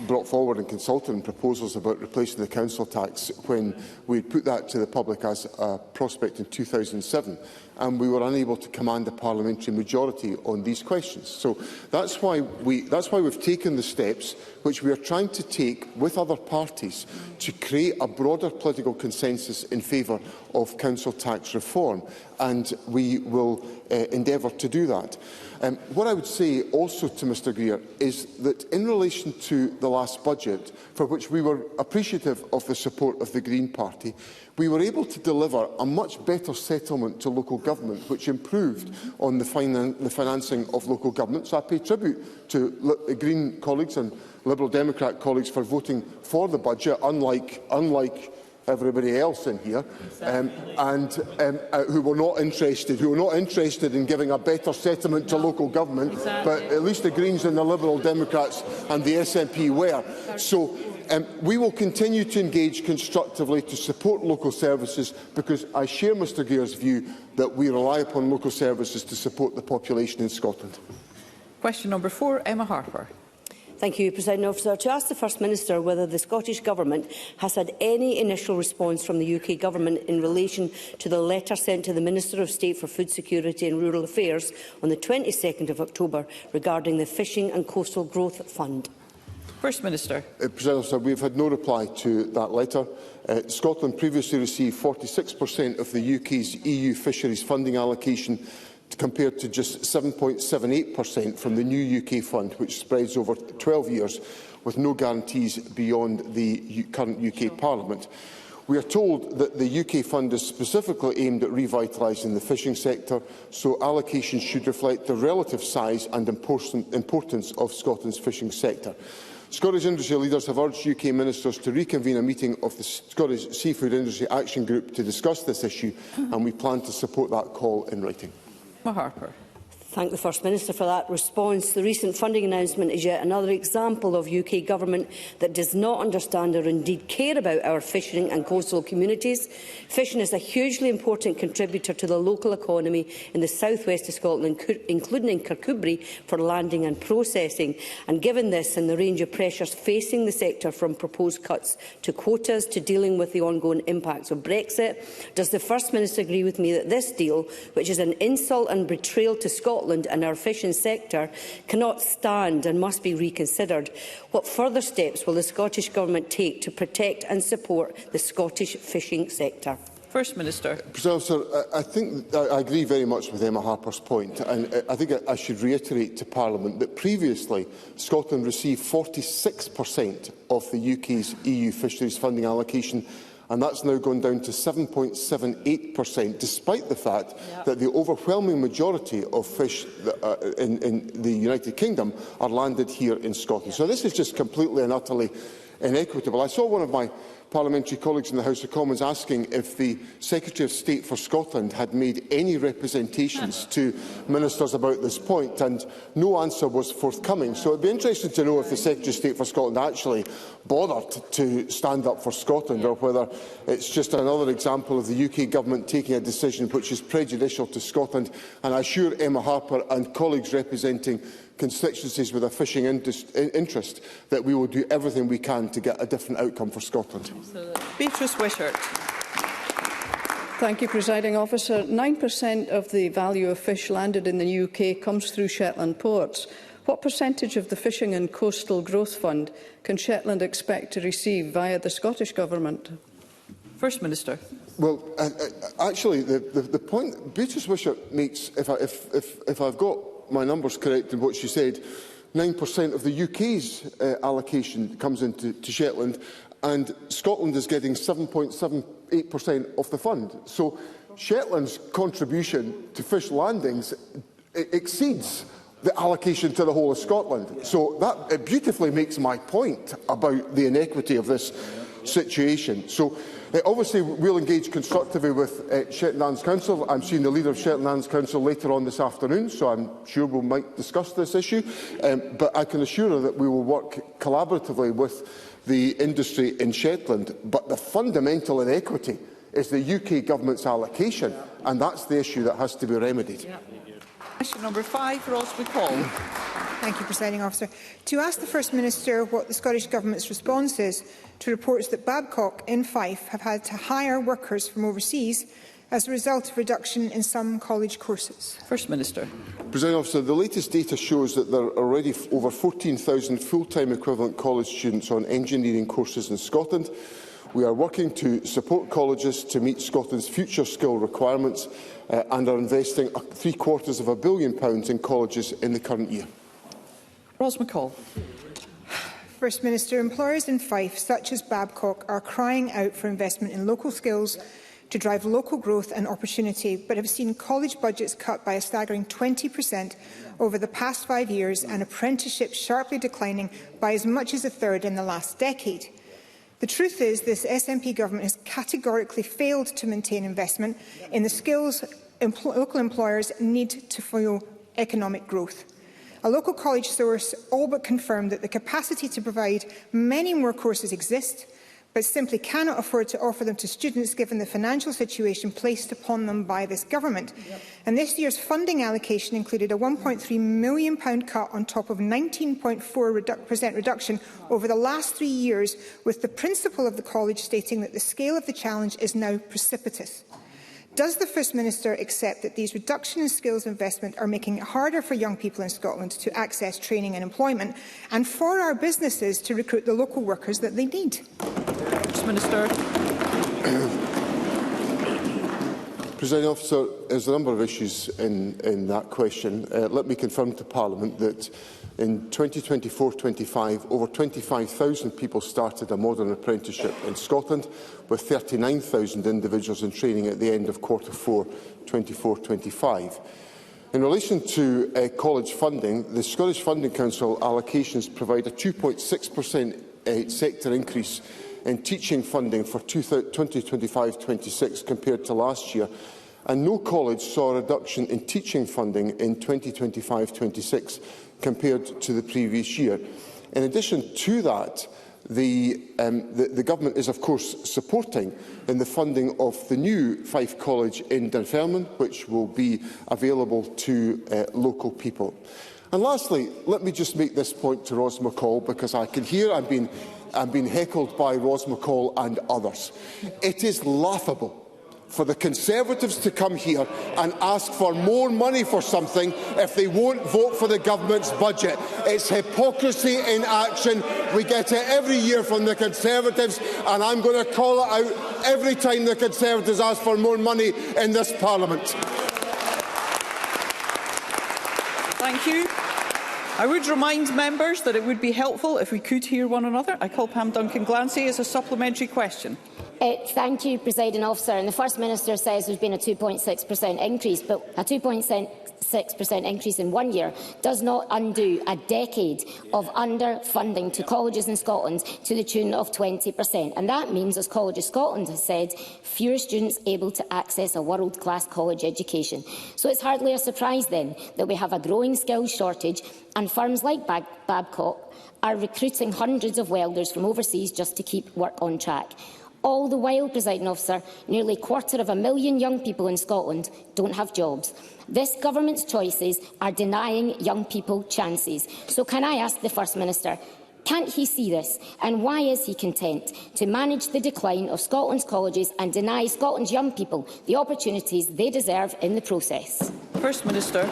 brought forward and consulted on proposals about replacing the council tax when we put that to the public as a prospect in 2007, and we were unable to command a parliamentary majority on these questions. So that's why we've taken the steps which we are trying to take with other parties to create a broader political consensus in favour of council tax reform, and we will endeavour to do that. What I would say also to Mr Greer is that in relation to the last budget, for which we were appreciative of the support of the Green Party, we were able to deliver a much better settlement to local government, which improved on the financing of local government. So I pay tribute to the Green colleagues and Liberal Democrat colleagues for voting for the budget, unlike everybody else in here, who were not interested in giving a better settlement to local government, but at least the Greens and the Liberal Democrats and the SNP were. So we will continue to engage constructively to support local services, because I share Mr Greer's view that we rely upon local services to support the population in Scotland. Question number 4, Emma Harper. Thank you, President Officer. To ask the First Minister whether the Scottish Government has had any initial response from the UK Government in relation to the letter sent to the Minister of State for Food Security and Rural Affairs on the 22nd of October regarding the Fishing and Coastal Growth Fund. First Minister. President Officer, we have had no reply to that letter. Scotland previously received 46% of the UK's EU fisheries funding allocation, compared to just 7.78% from the new UK fund, which spreads over 12 years with no guarantees beyond the current UK Parliament. We are told that the UK fund is specifically aimed at revitalising the fishing sector, so allocations should reflect the relative size and importance of Scotland's fishing sector. Scottish industry leaders have urged UK ministers to reconvene a meeting of the Scottish Seafood Industry Action Group to discuss this issue, and we plan to support that call in writing. Harper. Thank the First Minister for that response. The recent funding announcement is yet another example of UK Government that does not understand or indeed care about our fishing and coastal communities. Fishing is a hugely important contributor to the local economy in the south-west of Scotland, including in Kirkcudbright for landing and processing. And given this and the range of pressures facing the sector, from proposed cuts to quotas to dealing with the ongoing impacts of Brexit, does the First Minister agree with me that this deal, which is an insult and betrayal to Scotland and our fishing sector, cannot stand and must be reconsidered? What further steps will the Scottish Government take to protect and support the Scottish fishing sector? First Minister. I think I agree very much with Emma Harper's point, and I think I should reiterate to Parliament that previously Scotland received 46% of the UK's EU fisheries funding allocation, and that's now gone down to 7.78%, despite the fact that the overwhelming majority of fish in the United Kingdom are landed here in Scotland. So this is just completely and utterly inequitable. I saw one of my parliamentary colleagues in the House of Commons asking if the Secretary of State for Scotland had made any representations to ministers about this point, and no answer was forthcoming. So it would be interesting to know if the Secretary of State for Scotland actually bothered to stand up for Scotland, or whether it's just another example of the UK Government taking a decision which is prejudicial to Scotland. And I assure Emma Harper and colleagues representing constituencies with a fishing interest that we will do everything we can to get a different outcome for Scotland. Beatrice Wishart. Thank you, Presiding Officer. 9% of the value of fish landed in the UK comes through Shetland ports. What percentage of the Fishing and Coastal Growth Fund can Shetland expect to receive via the Scottish Government? First Minister. Well, actually, the point Beatrice Wishart makes, if I've got my numbers correct in what she said, 9% of the UK's allocation comes into Shetland, and Scotland is getting 7.78% of the fund. So Shetland's contribution to fish landings exceeds the allocation to the whole of Scotland. So that beautifully makes my point about the inequity of this situation. So obviously we'll engage constructively with Shetland Islands Council. I'm seeing the leader of Shetland Islands Council later on this afternoon, so I'm sure we might discuss this issue. But I can assure her that we will work collaboratively with the industry in Shetland. But the fundamental inequity is the UK Government's allocation, and that's the issue that has to be remedied. Question number 5, Ross McCall. Thank you, Presiding Officer. To ask the First Minister what the Scottish Government's response is to reports that Babcock in Fife have had to hire workers from overseas as a result of reduction in some college courses. First Minister. Presiding Officer, the latest data shows that there are already over 14,000 full-time equivalent college students on engineering courses in Scotland. We are working to support colleges to meet Scotland's future skill requirements and are investing £750 million in colleges in the current year. Ross McCall. First Minister, employers in Fife, such as Babcock, are crying out for investment in local skills to drive local growth and opportunity, but have seen college budgets cut by a staggering 20% over the past 5 years and apprenticeships sharply declining by as much as a third in the last decade. The truth is, this SNP government has categorically failed to maintain investment in the skills local employers need to fuel economic growth. A local college source all but confirmed that the capacity to provide many more courses exists, but simply cannot afford to offer them to students given the financial situation placed upon them by this government. And this year's funding allocation included a £1.3 million cut on top of 19.4% reduction over the last 3 years, with the principal of the college stating that the scale of the challenge is now precipitous. Does the First Minister accept that these reductions in skills investment are making it harder for young people in Scotland to access training and employment, and for our businesses to recruit the local workers that they need? First Minister. Presiding Officer, there's a number of issues in that question. Let me confirm to Parliament that in 2024-25, over 25,000 people started a modern apprenticeship in Scotland, with 39,000 individuals in training at the end of Q4 24-25. In relation to college funding, the Scottish Funding Council allocations provide a 2.6% sector increase in teaching funding for 2025-26 compared to last year, and no college saw a reduction in teaching funding in 2025-26 compared to the previous year. In addition to that, the Government is, of course, supporting in the funding of the new Fife College in Dunfermline, which will be available to local people. And lastly, let me just make this point to Ros McCall, because I can hear I'm being heckled by Ros McCall and others. It is laughable for the Conservatives to come here and ask for more money for something if they won't vote for the government's budget. It's hypocrisy in action. We get it every year from the Conservatives, and I'm going to call it out every time the Conservatives ask for more money in this Parliament. Thank you. I would remind members that it would be helpful if we could hear one another. I call Pam Duncan-Glancy as a supplementary question. Thank you, Presiding Officer. And the First Minister says there's been a 2.6% increase, but a 2.6% increase in 1 year does not undo a decade of underfunding to colleges in Scotland to the tune of 20%. And that means, as Colleges Scotland has said, fewer students able to access a world-class college education. So it's hardly a surprise then that we have a growing skills shortage, and firms like Babcock are recruiting hundreds of welders from overseas just to keep work on track. All the while, Presiding Officer, nearly 250,000 young people in Scotland don't have jobs. This government's choices are denying young people chances. So can I ask the First Minister, can't he see this? And why is he content to manage the decline of Scotland's colleges and deny Scotland's young people the opportunities they deserve in the process? First Minister.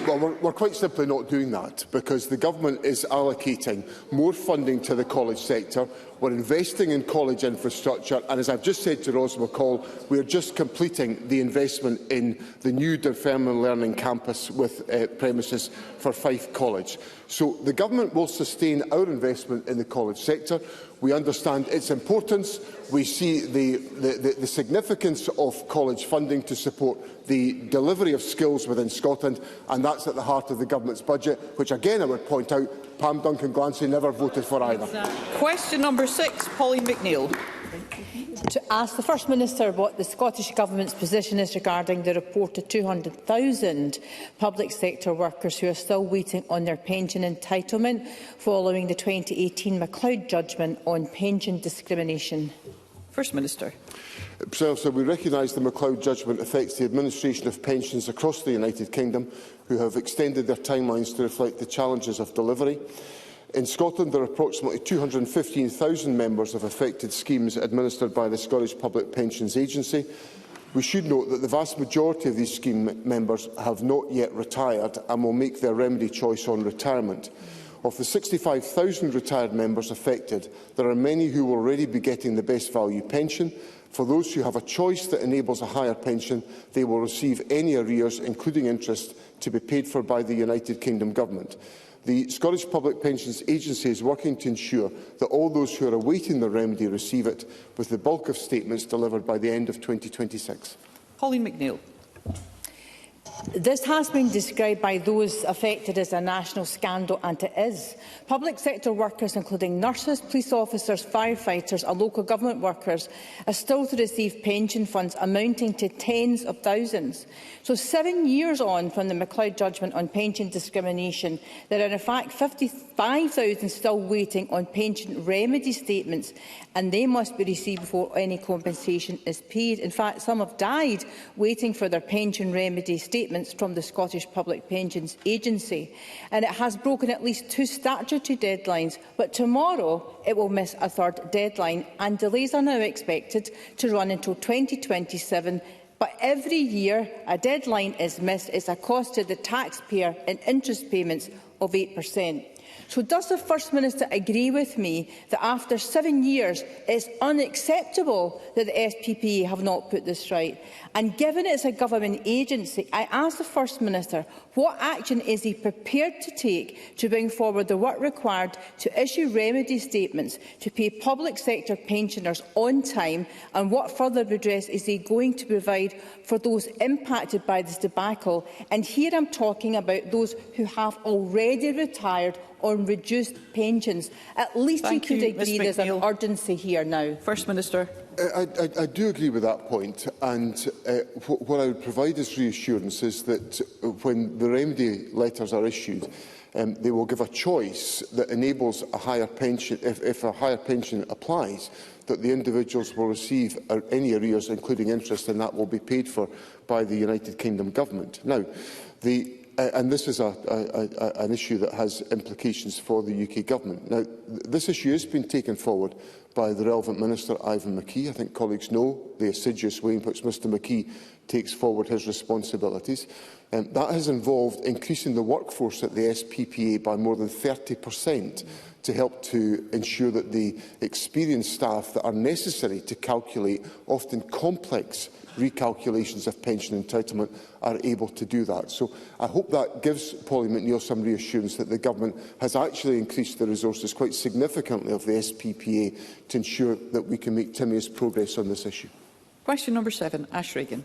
Well, we're quite simply not doing that, because the Government is allocating more funding to the college sector. We're investing in college infrastructure, and as I've just said to Ros McCall, we are just completing the investment in the new Dunfermline Learning Campus with premises for Fife College. So the Government will sustain our investment in the college sector. We understand its importance. We see the significance of college funding to support the delivery of skills within Scotland, and that's at the heart of the Government's budget, which again I would point out Pam Duncan-Glancy never voted for either. Question number 6, Pauline McNeill. To ask the First Minister what the Scottish Government's position is regarding the report of 200,000 public sector workers who are still waiting on their pension entitlement following the 2018 MacLeod judgment on pension discrimination. First Minister. So we recognise the MacLeod judgment affects the administration of pensions across the United Kingdom, who have extended their timelines to reflect the challenges of delivery. In Scotland, there are approximately 215,000 members of affected schemes administered by the Scottish Public Pensions Agency. We should note that the vast majority of these scheme members have not yet retired and will make their remedy choice on retirement. Of the 65,000 retired members affected, there are many who will already be getting the best value pension. For those who have a choice that enables a higher pension, they will receive any arrears, including interest, to be paid for by the United Kingdom Government. The Scottish Public Pensions Agency is working to ensure that all those who are awaiting the remedy receive it, with the bulk of statements delivered by the end of 2026. Colleen McNeill. This has been described by those affected as a national scandal, and it is. Public sector workers, including nurses, police officers, firefighters and local government workers, are still to receive pension funds amounting to tens of thousands. So 7 years on from the MacLeod judgment on pension discrimination, there are in fact 55,000 still waiting on pension remedy statements, and they must be received before any compensation is paid. In fact, some have died waiting for their pension remedy statements from the Scottish Public Pensions Agency, and it has broken at least 2 statutory deadlines, but tomorrow it will miss a 3rd deadline, and delays are now expected to run until 2027. But every year a deadline is missed is a cost to the taxpayer in interest payments of 8%. So does the First Minister agree with me that after 7 years it is unacceptable that the SPPA have not put this right? And given it's a government agency, I ask the First Minister, what action is he prepared to take to bring forward the work required to issue remedy statements to pay public sector pensioners on time, and what further redress is he going to provide for those impacted by this debacle? And here I'm talking about those who have already retired on reduced pensions. At least you could agree there's an urgency here now. First Minister. I do agree with that point, and what I would provide as reassurance is that when the remedy letters are issued, they will give a choice that enables a higher pension. If a higher pension applies, that the individuals will receive any arrears, including interest, and that will be paid for by the United Kingdom Government. Now, and this is an issue that has implications for the UK Government. Now, this issue has been taken forward by the relevant Minister, Ivan McKee. I think colleagues know the assiduous way in which Mr McKee takes forward his responsibilities. That has involved increasing the workforce at the SPPA by more than 30% to help to ensure that the experienced staff that are necessary to calculate often complex recalculations of pension entitlement are able to do that. So I hope that gives Polly McNeill some reassurance that the Government has actually increased the resources quite significantly of the SPPA to ensure that we can make timely progress on this issue. Question number 7, Ash Regan.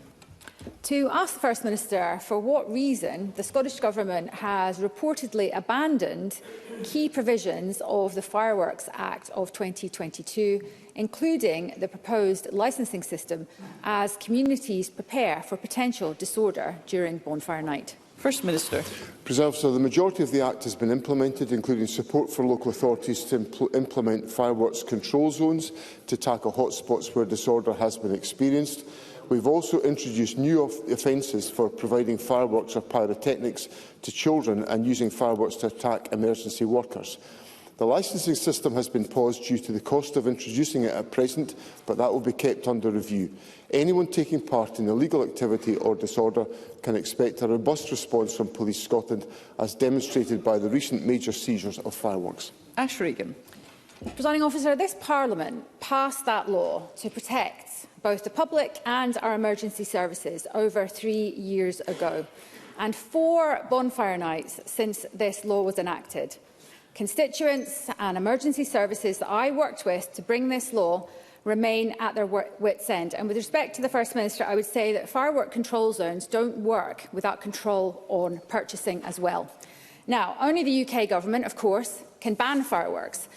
To ask the First Minister for what reason the Scottish Government has reportedly abandoned key provisions of the Fireworks Act of 2022, including the proposed licensing system, as communities prepare for potential disorder during bonfire night. First Minister. So the majority of the Act has been implemented, including support for local authorities to implement fireworks control zones to tackle hotspots where disorder has been experienced. We've also introduced new offences for providing fireworks or pyrotechnics to children and using fireworks to attack emergency workers. The licensing system has been paused due to the cost of introducing it at present, but that will be kept under review. Anyone taking part in illegal activity or disorder can expect a robust response from Police Scotland, as demonstrated by the recent major seizures of fireworks. Ash Regan. Presiding Officer, this Parliament passed that law to protect both the public and our emergency services over 3 years ago, and 4 bonfire nights since this law was enacted. Constituents and emergency services that I worked with to bring this law remain at their wits' end. And with respect to the First Minister, I would say that firework control zones don't work without control on purchasing as well. Now, only the UK Government, of course, can ban fireworks.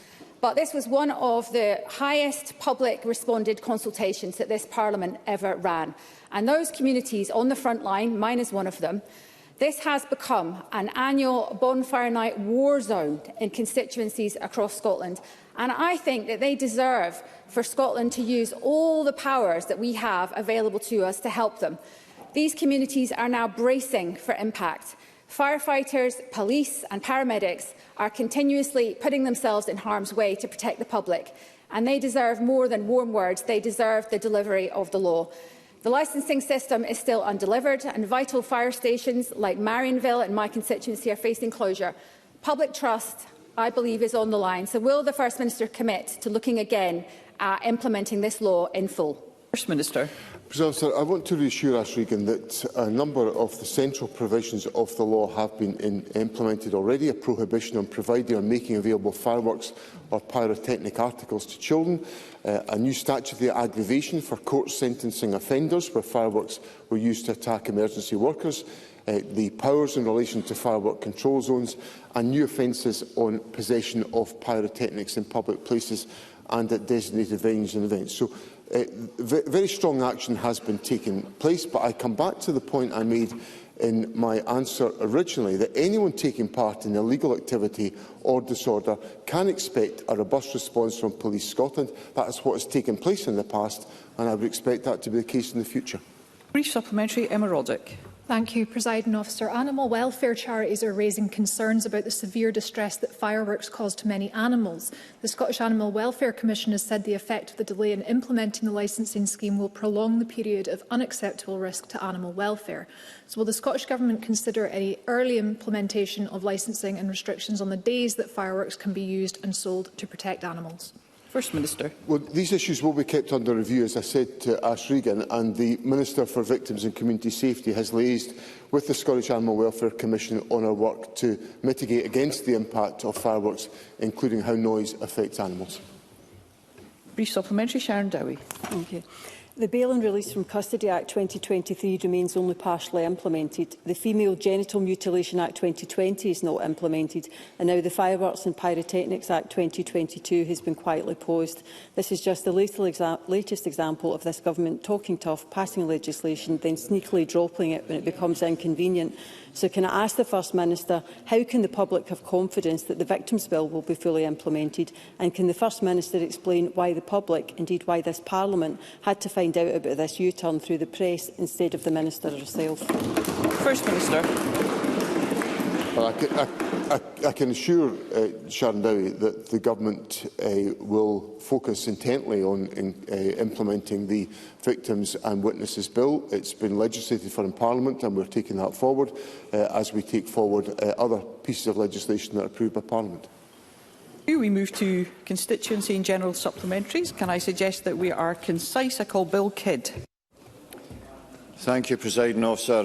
But this was one of the highest public responded consultations that this Parliament ever ran. And those communities on the front line, mine is one of them, this has become an annual bonfire night war zone in constituencies across Scotland. And I think that they deserve for Scotland to use all the powers that we have available to us to help them. These communities are now bracing for impact. Firefighters, police and paramedics are continuously putting themselves in harm's way to protect the public, and they deserve more than warm words. They deserve the delivery of the law. The licensing system is still undelivered, and vital fire stations like Marionville in my constituency are facing closure. Public trust, I believe, is on the line. So will the First Minister commit to looking again at implementing this law in full? First Minister. President, I want to reassure us, Regan, that a number of the central provisions of the law have been implemented already. A prohibition on providing or making available fireworks or pyrotechnic articles to children, a new statutory aggravation for court sentencing offenders where fireworks were used to attack emergency workers, the powers in relation to firework control zones, and new offences on possession of pyrotechnics in public places and at designated venues and events. So, very strong action has been taking place, but I come back to the point I made in my answer originally, that anyone taking part in illegal activity or disorder can expect a robust response from Police Scotland. That is what has taken place in the past, and I would expect that to be the case in the future. Brief supplementary, Emma Roddick. Thank you, Presiding Officer. Animal welfare charities are raising concerns about the severe distress that fireworks cause to many animals. The Scottish Animal Welfare Commission has said the effect of the delay in implementing the licensing scheme will prolong the period of unacceptable risk to animal welfare. So will the Scottish Government consider any early implementation of licensing and restrictions on the days that fireworks can be used and sold to protect animals? First Minister. Well, these issues will be kept under review, as I said to Ash Regan, and the Minister for Victims and Community Safety has liaised with the Scottish Animal Welfare Commission on our work to mitigate against the impact of fireworks, including how noise affects animals. Brief supplementary, Sharon Dowie. Okay. The Bail and Release from Custody Act 2023 remains only partially implemented. The Female Genital Mutilation Act 2020 is not implemented, and now the Fireworks and Pyrotechnics Act 2022 has been quietly paused. This is just the latest example of this government talking tough, passing legislation, then sneakily dropping it when it becomes inconvenient. So can I ask the First Minister, how can the public have confidence that the Victims' Bill will be fully implemented? And can the First Minister explain why the public, indeed why this Parliament, had to find out about this U-turn through the press instead of the Minister herself? First Minister. Well, I can assure Sharon Dowie that the Government will focus intently on implementing the Victims and Witnesses Bill. It's been legislated for in Parliament, and we're taking that forward as we take forward other pieces of legislation that are approved by Parliament. We move to constituency and general supplementaries. Can I suggest that we are concise? I call Bill Kidd. Thank you, Presiding Officer.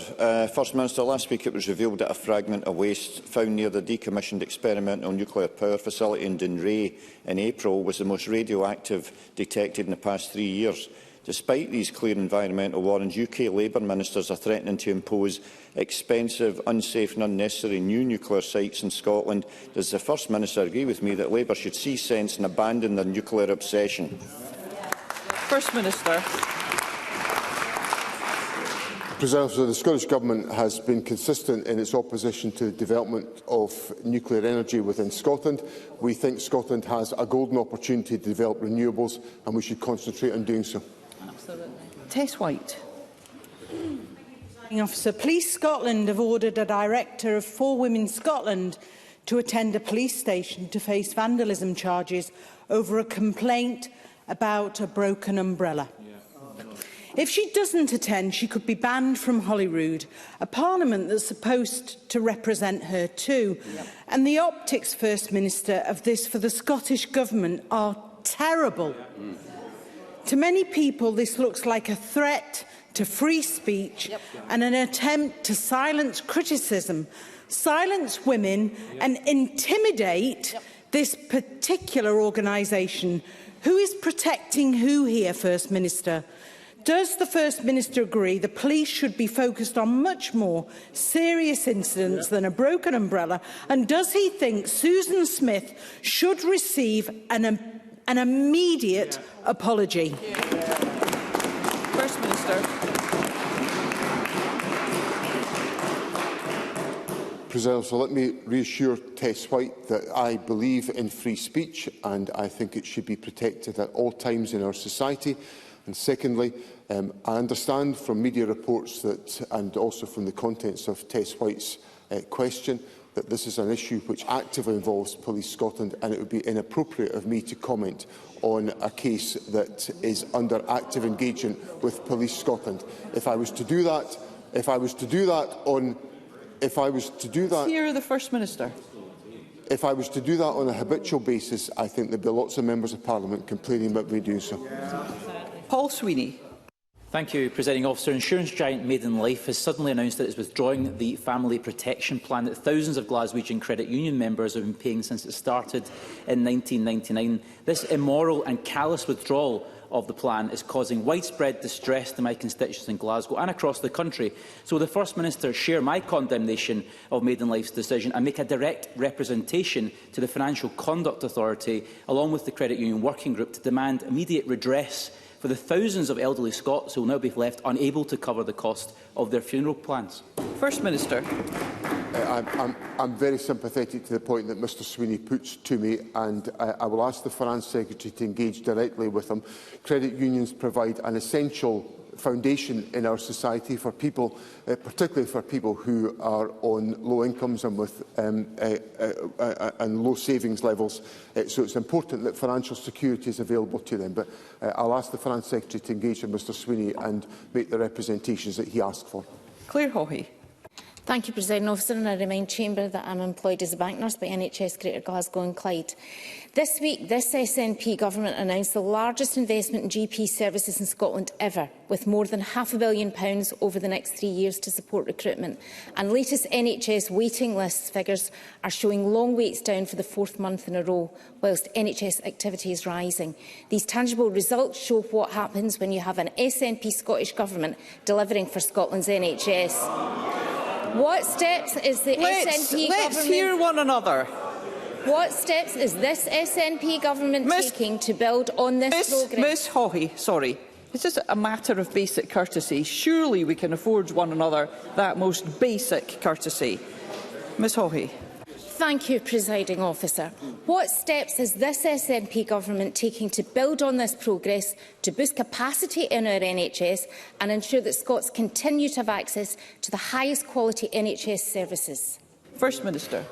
First Minister, last week it was revealed that a fragment of waste found near the decommissioned experimental nuclear power facility in Dunray in April was the most radioactive detected in the past 3 years. Despite these clear environmental warnings, UK Labour ministers are threatening to impose expensive, unsafe and unnecessary new nuclear sites in Scotland. Does the First Minister agree with me that Labour should see sense and abandon their nuclear obsession? First Minister. President, the Scottish Government has been consistent in its opposition to the development of nuclear energy within Scotland. We think Scotland has a golden opportunity to develop renewables, and we should concentrate on doing so. Absolutely. Tess White. Officer, Police Scotland have ordered a director of 4 Women Scotland to attend a police station to face vandalism charges over a complaint about a broken umbrella. If she doesn't attend, she could be banned from Holyrood, a parliament that's supposed to represent her too. And the optics, First Minister, of this for the Scottish Government are terrible. To many people, this looks like a threat to free speech and an attempt to silence criticism, silence women and intimidate this particular organisation. Who is protecting who here, First Minister? Does the First Minister agree the police should be focused on much more serious incidents than a broken umbrella? And does he think Susan Smith should receive an immediate apology? First Minister. President, so let me reassure Tess White that I believe in free speech and I think it should be protected at all times in our society. And secondly, I understand from media reports that, and also from the contents of Tess White's question, that this is an issue which actively involves Police Scotland, and it would be inappropriate of me to comment on a case that is under active engagement with Police Scotland. If I was to do that, Hear the First Minister. If I was to do that on a habitual basis, I think there'd be lots of members of Parliament complaining about me doing so. Paul Swinney. Thank you, Presiding Officer. Insurance giant Maiden Life has suddenly announced that it is withdrawing the family protection plan that thousands of Glaswegian credit union members have been paying since it started in 1999. This immoral and callous withdrawal of the plan is causing widespread distress to my constituents in Glasgow and across the country. So will the First Minister share my condemnation of Maiden Life's decision and make a direct representation to the Financial Conduct Authority, along with the Credit Union Working Group, to demand immediate redress for the thousands of elderly Scots who will now be left unable to cover the cost of their funeral plans? First Minister. I'm very sympathetic to the point that Mr Swinney puts to me, and I will ask the Finance Secretary to engage directly with him. Credit unions provide an essential foundation in our society for people, particularly for people who are on low incomes and with and low savings levels. So it's important that financial security is available to them. But I'll ask the Finance Secretary to engage with Mr Swinney and make the representations that he asked for. Claire Haughey. Thank you, Presiding Officer, and I remind Chamber that I am employed as a bank nurse by NHS Greater Glasgow and Clyde. This week, this SNP government announced the largest investment in GP services in Scotland ever, with more than £500 million over the next 3 years to support recruitment. And latest NHS waiting list figures are showing long waits down for the 4th month in a row, whilst NHS activity is rising. These tangible results show what happens when you have an SNP Scottish Government delivering for Scotland's NHS. What steps is the SNP government... Let's hear one another. What steps is this SNP government taking to build on this programme? Ms Haughey, sorry. It's just a matter of basic courtesy. Surely we can afford one another that most basic courtesy. Ms Haughey. Thank you, Presiding Officer. What steps is this SNP government taking to build on this progress, to boost capacity in our NHS and ensure that Scots continue to have access to the highest quality NHS services? First Minister.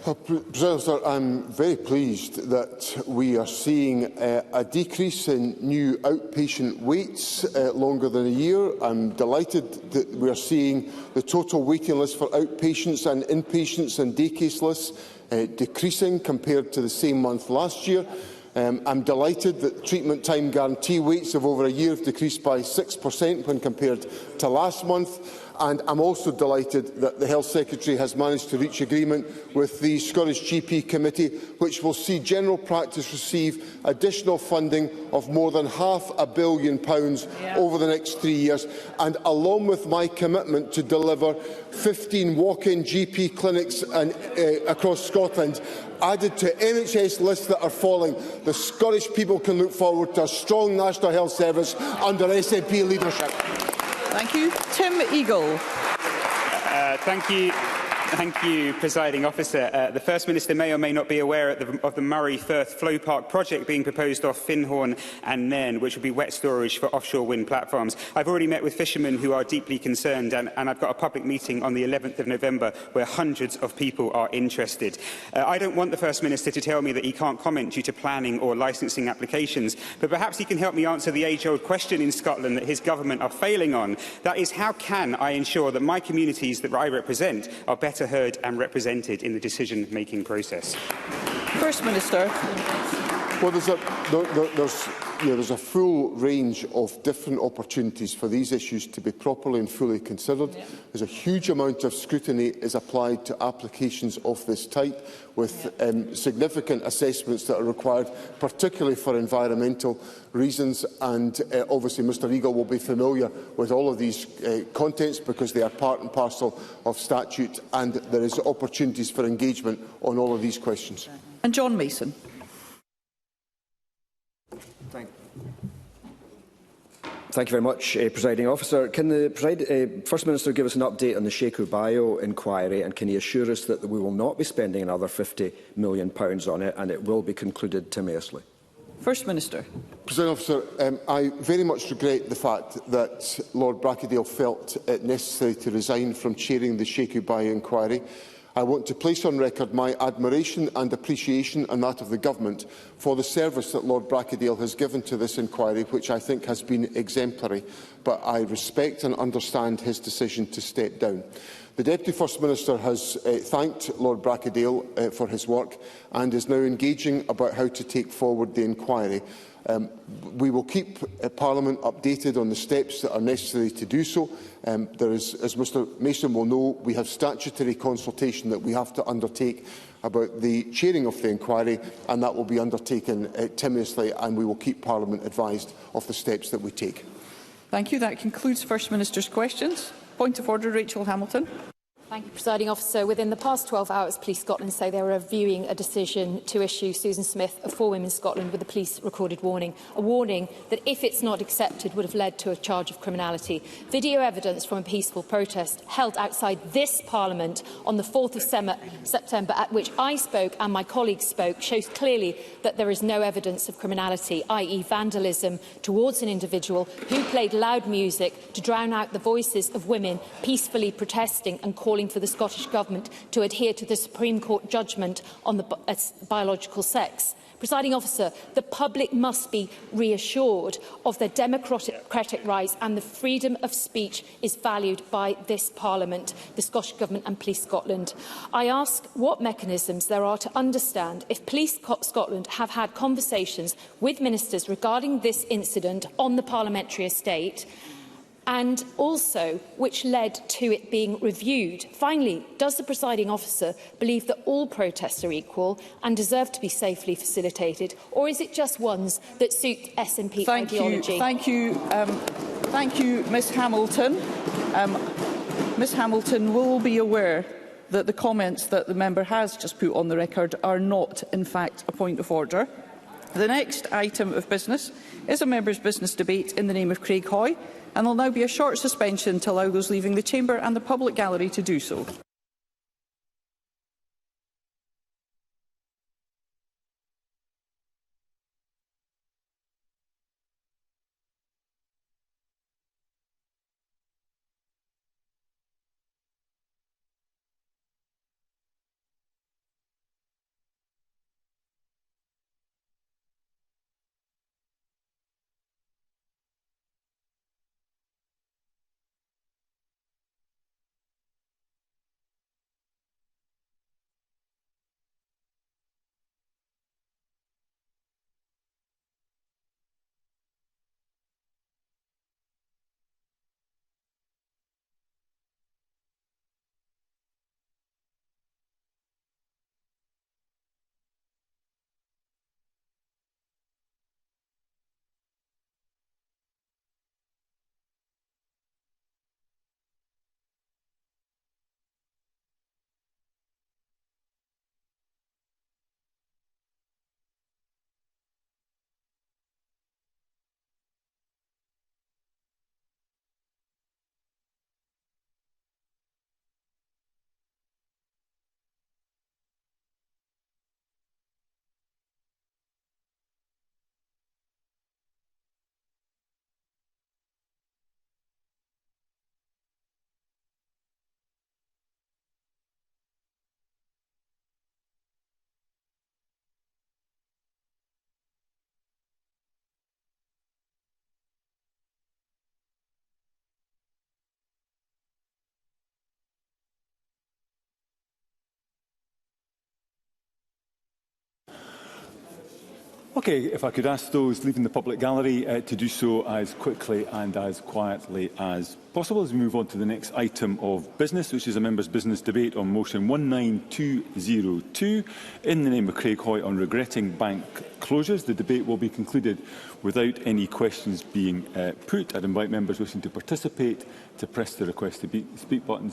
President, I'm very pleased that we are seeing a decrease in new outpatient waits longer than a year. I'm delighted that we are seeing the total waiting list for outpatients and inpatients and day case lists decreasing compared to the same month last year. I'm delighted that treatment time guarantee waits of over a year have decreased by 6% when compared to last month. And I'm also delighted that the Health Secretary has managed to reach agreement with the Scottish GP Committee, which will see general practice receive additional funding of more than £500 million over the next 3 years. And along with my commitment to deliver 15 walk-in GP clinics across Scotland, added to NHS lists that are falling, the Scottish people can look forward to a strong National Health Service under SNP leadership. Thank you. Tim Eagle. Thank you, Presiding Officer. The First Minister may or may not be aware of the Murray Firth Flow Park project being proposed off Finhorn and Nairn, which will be wet storage for offshore wind platforms. I've already met with fishermen who are deeply concerned, and I've got a public meeting on the 11th of November where hundreds of people are interested. I don't want the First Minister to tell me that he can't comment due to planning or licensing applications, but perhaps he can help me answer the age-old question in Scotland that his government are failing on. That is, how can I ensure that my communities that I represent are better heard and represented in the decision-making process? First Minister. Well, there's a full range of different opportunities for these issues to be properly and fully considered. There's a huge amount of scrutiny is applied to applications of this type, with significant assessments that are required, particularly for environmental reasons. And obviously Mr Eagle will be familiar with all of these contents because they are part and parcel of statute, and there is opportunities for engagement on all of these questions. And John Mason. Thank you very much, Presiding Officer. Can the First Minister give us an update on the Sheku Bio inquiry, and can he assure us that we will not be spending another £50 million on it and it will be concluded timorously? First Minister. Presiding Officer, I very much regret the fact that Lord Bracadale felt it necessary to resign from chairing the Sheku Bio inquiry. I want to place on record my admiration and appreciation, and that of the Government, for the service that Lord Bracadale has given to this inquiry, which I think has been exemplary, but I respect and understand his decision to step down. The Deputy First Minister has thanked Lord Bracadale for his work and is now engaging about how to take forward the inquiry. We will keep Parliament updated on the steps that are necessary to do so. There is, as Mr Mason will know, we have statutory consultation that we have to undertake about the chairing of the inquiry, and that will be undertaken timorously, and we will keep Parliament advised of the steps that we take. Thank you. That concludes First Minister's questions. Point of order, Rachel Hamilton. Thank you, Presiding Officer. Within the past 12 hours, Police Scotland say they are reviewing a decision to issue Susan Smith of 4 Women Scotland with a police recorded warning. A warning that, if it's not accepted, would have led to a charge of criminality. Video evidence from a peaceful protest held outside this Parliament on the 4th of September, at which I spoke and my colleagues spoke, shows clearly that there is no evidence of criminality, i.e. vandalism, towards an individual who played loud music to drown out the voices of women peacefully protesting and calling for the Scottish Government to adhere to the Supreme Court judgment on the biological sex. Presiding Officer, the public must be reassured of their democratic rights, and the freedom of speech is valued by this Parliament, the Scottish Government and Police Scotland. I ask what mechanisms there are to understand if Police Scotland have had conversations with ministers regarding this incident on the parliamentary estate, and also which led to it being reviewed. Finally, does the presiding officer believe that all protests are equal and deserve to be safely facilitated, or is it just ones that suit SNP ideology? Thank you, Ms Hamilton. Ms Hamilton will be aware that the comments that the member has just put on the record are not, in fact, a point of order. The next item of business is a member's business debate in the name of Craig Hoy, and there will now be a short suspension to allow those leaving the chamber and the public gallery to do so. Okay, if I could ask those leaving the public gallery to do so as quickly and as quietly as possible as we move on to the next item of business, which is a member's business debate on motion 19202 in the name of Craig Hoy on regretting bank closures. The debate will be concluded without any questions being put. I'd invite members wishing to participate to press the request to speak buttons.